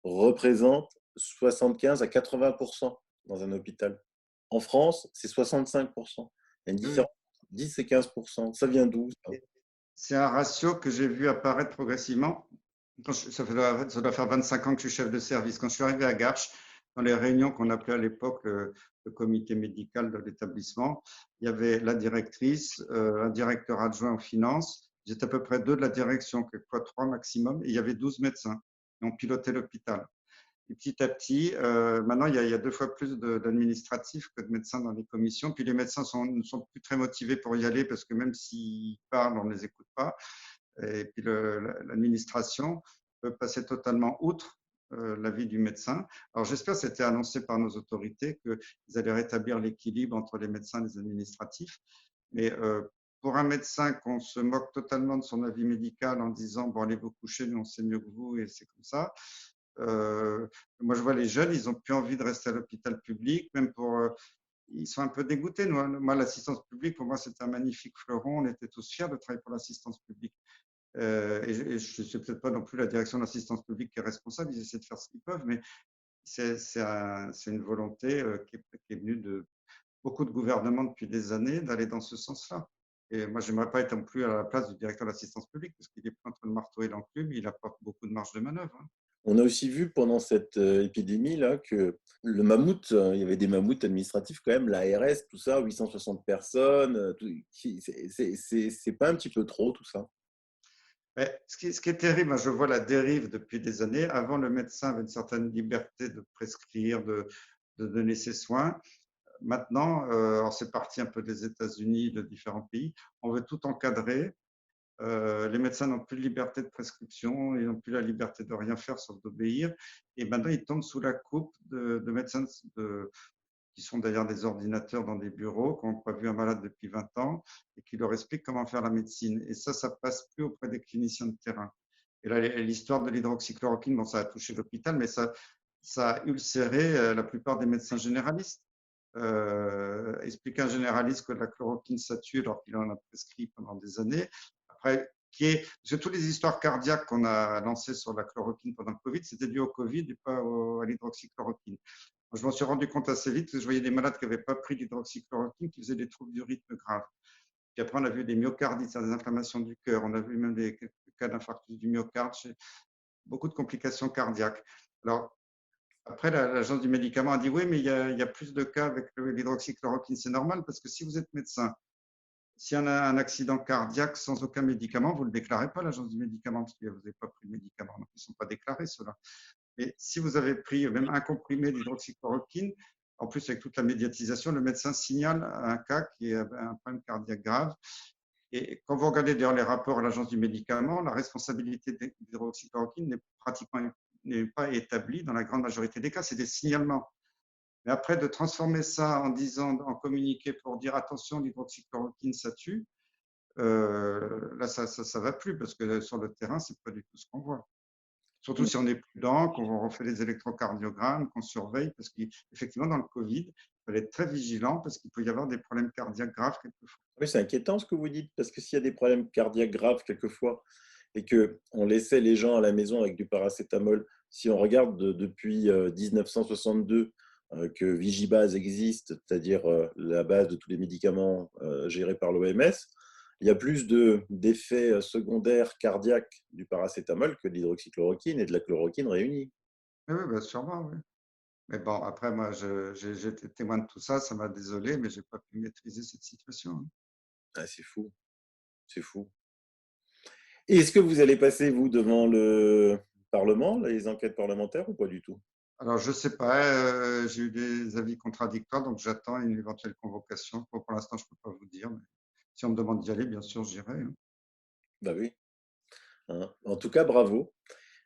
représente 75 à 80% dans un hôpital. En France, c'est 65%. Il y a une Oui. différence, 10 et 15%. Ça vient d'où ça? C'est un ratio que j'ai vu apparaître progressivement. Ça doit faire 25 ans que je suis chef de service. Quand je suis arrivé à Garches, dans les réunions qu'on appelait à l'époque le comité médical de l'établissement, il y avait la directrice, un directeur adjoint aux finances. Ils étaient à peu près deux de la direction, quelquefois trois maximum, et il y avait 12 médecins. Et on pilotait l'hôpital. Et petit à petit, maintenant, il y a deux fois plus d'administratifs que de médecins dans les commissions. Puis les médecins ne sont plus très motivés pour y aller parce que même s'ils parlent, on ne les écoute pas. Et puis l'administration peut passer totalement outre l'avis du médecin. Alors j'espère que c'était annoncé par nos autorités qu'ils allaient rétablir l'équilibre entre les médecins et les administratifs. Mais pour un médecin qu'on se moque totalement de son avis médical en disant bon allez vous coucher, nous on sait mieux que vous et c'est comme ça. Moi, je vois les jeunes, ils n'ont plus envie de rester à l'hôpital public, même ils sont un peu dégoûtés. Moi, l'assistance publique, pour moi, c'était un magnifique fleuron. On était tous fiers de travailler pour l'assistance publique. Et je ne sais peut-être pas non plus la direction de l'assistance publique qui est responsable. Ils essaient de faire ce qu'ils peuvent, mais c'est une volonté qui est venue de beaucoup de gouvernements depuis des années d'aller dans ce sens-là. Et moi, je n'aimerais pas être non plus à la place du directeur de l'assistance publique parce qu'il est pas en train de marteler l'enclume, il n'a pas beaucoup de marge de manœuvre. Hein. On a aussi vu pendant cette épidémie-là que le mammouth, il y avait des mammouths administratifs quand même, l'ARS, tout ça, 860 personnes. C'est pas un petit peu trop tout ça? Mais ce qui est terrible, moi, je vois la dérive depuis des années. Avant, le médecin avait une certaine liberté de prescrire, de donner ses soins. Maintenant, c'est parti un peu des États-Unis, de différents pays. On veut tout encadrer. Les médecins n'ont plus de liberté de prescription, ils n'ont plus la liberté de rien faire sauf d'obéir. Et maintenant, ils tombent sous la coupe de médecins qui sont derrière des ordinateurs dans des bureaux, qui n'ont pas vu un malade depuis 20 ans et qui leur expliquent comment faire la médecine. Et ça passe plus auprès des cliniciens de terrain. Et là, l'histoire de l'hydroxychloroquine, bon, ça a touché l'hôpital, mais ça a ulcéré la plupart des médecins généralistes. Expliquer à un généraliste que la chloroquine, ça tue alors qu'il en a prescrit pendant des années. Après, parce que toutes les histoires cardiaques qu'on a lancées sur la chloroquine pendant le Covid, c'était dû au Covid et pas à l'hydroxychloroquine. Je m'en suis rendu compte assez vite parce que je voyais des malades qui n'avaient pas pris l'hydroxychloroquine qui faisaient des troubles du rythme graves. Puis après, on a vu des myocardites, des inflammations du cœur, on a vu même des cas d'infarctus du myocarde, beaucoup de complications cardiaques. Alors, après, l'agence du médicament a dit oui, mais il y a plus de cas avec l'hydroxychloroquine. C'est normal parce que si vous êtes médecin, s'il y en a un accident cardiaque sans aucun médicament, vous ne le déclarez pas à l'agence du médicament parce que vous n'avez pas pris le médicament. Donc, ils ne sont pas déclarés, ceux-là. Et si vous avez pris même un comprimé d'hydroxychloroquine, en plus avec toute la médiatisation, le médecin signale un cas qui est un problème cardiaque grave. Et quand vous regardez d'ailleurs les rapports à l'agence du médicament, la responsabilité de l'hydroxychloroquine n'est pas établie dans la grande majorité des cas, c'est des signalements. Mais après, de transformer ça en disant, en communiqué pour dire attention, l'hydroxychloroquine, ça tue, là, ça va plus parce que sur le terrain, c'est pas du tout ce qu'on voit. Surtout si on est prudent, qu'on refait les électrocardiogrammes, qu'on surveille, parce qu'effectivement, dans le Covid, il fallait être très vigilant parce qu'il peut y avoir des problèmes cardiaques graves quelquefois. Oui, c'est inquiétant ce que vous dites, parce que s'il y a des problèmes cardiaques graves quelquefois et qu'on laissait les gens à la maison avec du paracétamol, si on regarde depuis 1962 que Vigibase existe, c'est-à-dire la base de tous les médicaments gérés par l'OMS, il y a plus d'effets secondaires cardiaques du paracétamol que de l'hydroxychloroquine et de la chloroquine réunis. Oui, oui, bah, sûrement, oui. Mais bon, après, moi, j'ai été témoin de tout ça, ça m'a désolé, mais je n'ai pas pu maîtriser cette situation, hein. Ah, c'est fou, c'est fou. Et est-ce que vous allez passer, vous, devant le Parlement, les enquêtes parlementaires ou pas du tout? Alors, je ne sais pas, j'ai eu des avis contradictoires, donc j'attends une éventuelle convocation. Pour l'instant, je ne peux pas vous dire, mais si on me demande d'y aller, bien sûr, j'irai, hein. Bah oui. Hein. En tout cas, bravo.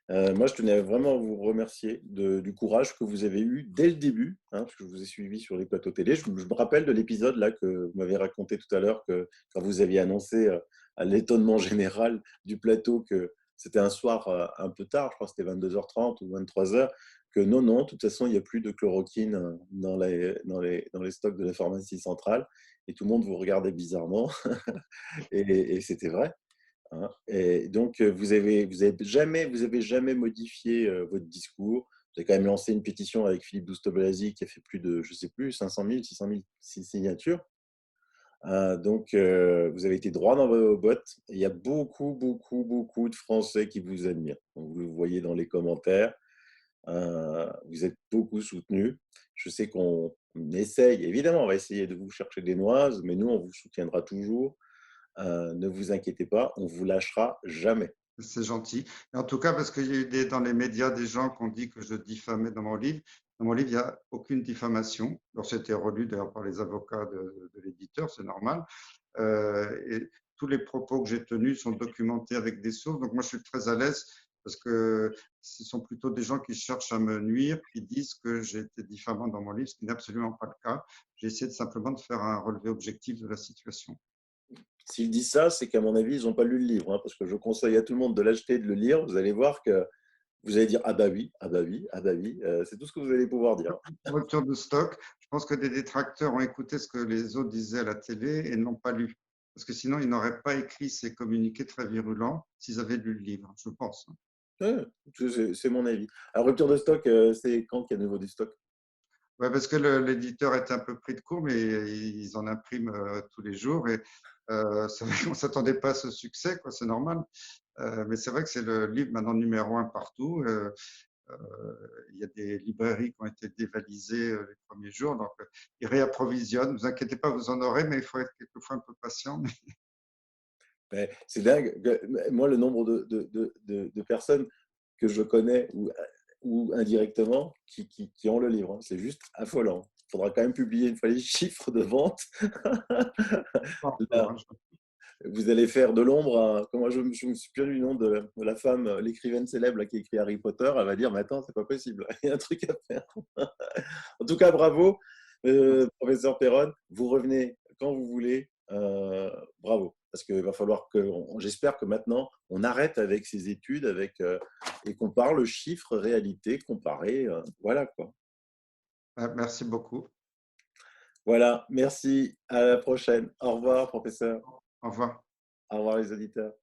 Moi, je tenais vraiment à vous remercier du courage que vous avez eu dès le début, hein, parce que je vous ai suivi sur les plateaux télé. Je me rappelle de l'épisode là que vous m'avez raconté tout à l'heure, que quand vous aviez annoncé à l'étonnement général du plateau que c'était un soir un peu tard, je crois que c'était 22h30 ou 23h, que non, non, de toute façon, il n'y a plus de chloroquine dans les stocks de la pharmacie centrale, et tout le monde vous regardait bizarrement, et c'était vrai. Hein. Et donc, vous avez jamais modifié votre discours. Vous avez quand même lancé une pétition avec Philippe Douste-Blazy qui a fait plus de, je sais plus, 500 000, 600 000 signatures. Donc, vous avez été droit dans vos bottes. Et il y a beaucoup, beaucoup, beaucoup de Français qui vous admirent. Donc, vous le voyez dans les commentaires. Vous êtes beaucoup soutenus. Je sais qu'on essaye, évidemment, on va essayer de vous chercher des noises, mais nous, on vous soutiendra toujours. Ne vous inquiétez pas, on vous lâchera jamais. C'est gentil. Et en tout cas, parce qu'il y a eu dans les médias des gens qui ont dit que je diffamais dans mon livre. Dans mon livre, il n'y a aucune diffamation. Alors, c'était relu d'ailleurs par les avocats de l'éditeur, c'est normal. Et tous les propos que j'ai tenus sont documentés avec des sources. Donc, moi, je suis très à l'aise parce que ce sont plutôt des gens qui cherchent à me nuire, qui disent que j'ai été diffamant dans mon livre, ce qui n'est absolument pas le cas. J'ai essayé simplement de faire un relevé objectif de la situation. S'ils disent ça, c'est qu'à mon avis, ils n'ont pas lu le livre, hein, parce que je conseille à tout le monde de l'acheter et de le lire. Vous allez voir que vous allez dire ah bah oui, ah bah oui, ah bah oui. C'est tout ce que vous allez pouvoir dire. Rupture de stock. Je pense que des détracteurs ont écouté ce que les autres disaient à la télé et ne l'ont pas lu. Parce que sinon, ils n'auraient pas écrit ces communiqués très virulents s'ils avaient lu le livre, je pense. Ouais, c'est mon avis. Alors, rupture de stock, c'est quand qu'il y a de nouveau du stock? Ouais, parce que l'éditeur est un peu pris de court, mais ils en impriment tous les jours. Et c'est vrai qu'on ne s'attendait pas à ce succès, quoi, c'est normal. Mais c'est vrai que c'est le livre maintenant numéro un partout. Il y a des librairies qui ont été dévalisées les premiers jours, donc ils réapprovisionnent. Ne vous inquiétez pas, vous en aurez, mais il faut être quelquefois un peu patient. Mais c'est dingue. Moi, le nombre de personnes que je connais ou indirectement qui ont le livre, hein, c'est juste affolant. Il faudra quand même publier une fois les chiffres de vente. Là, vous allez faire de l'ombre à, comment je me souviens du nom de la femme, l'écrivaine célèbre là, qui a écrit Harry Potter. Elle va dire, mais attends, c'est pas possible. Il y a un truc à faire. En tout cas, bravo, professeur Perron. Vous revenez quand vous voulez. Bravo. Parce qu'il va falloir que, j'espère que maintenant, on arrête avec ces études et qu'on parle chiffres, réalité, comparé. Voilà quoi. Merci beaucoup. Voilà, merci. À la prochaine. Au revoir, professeur. Au revoir. Au revoir, les auditeurs.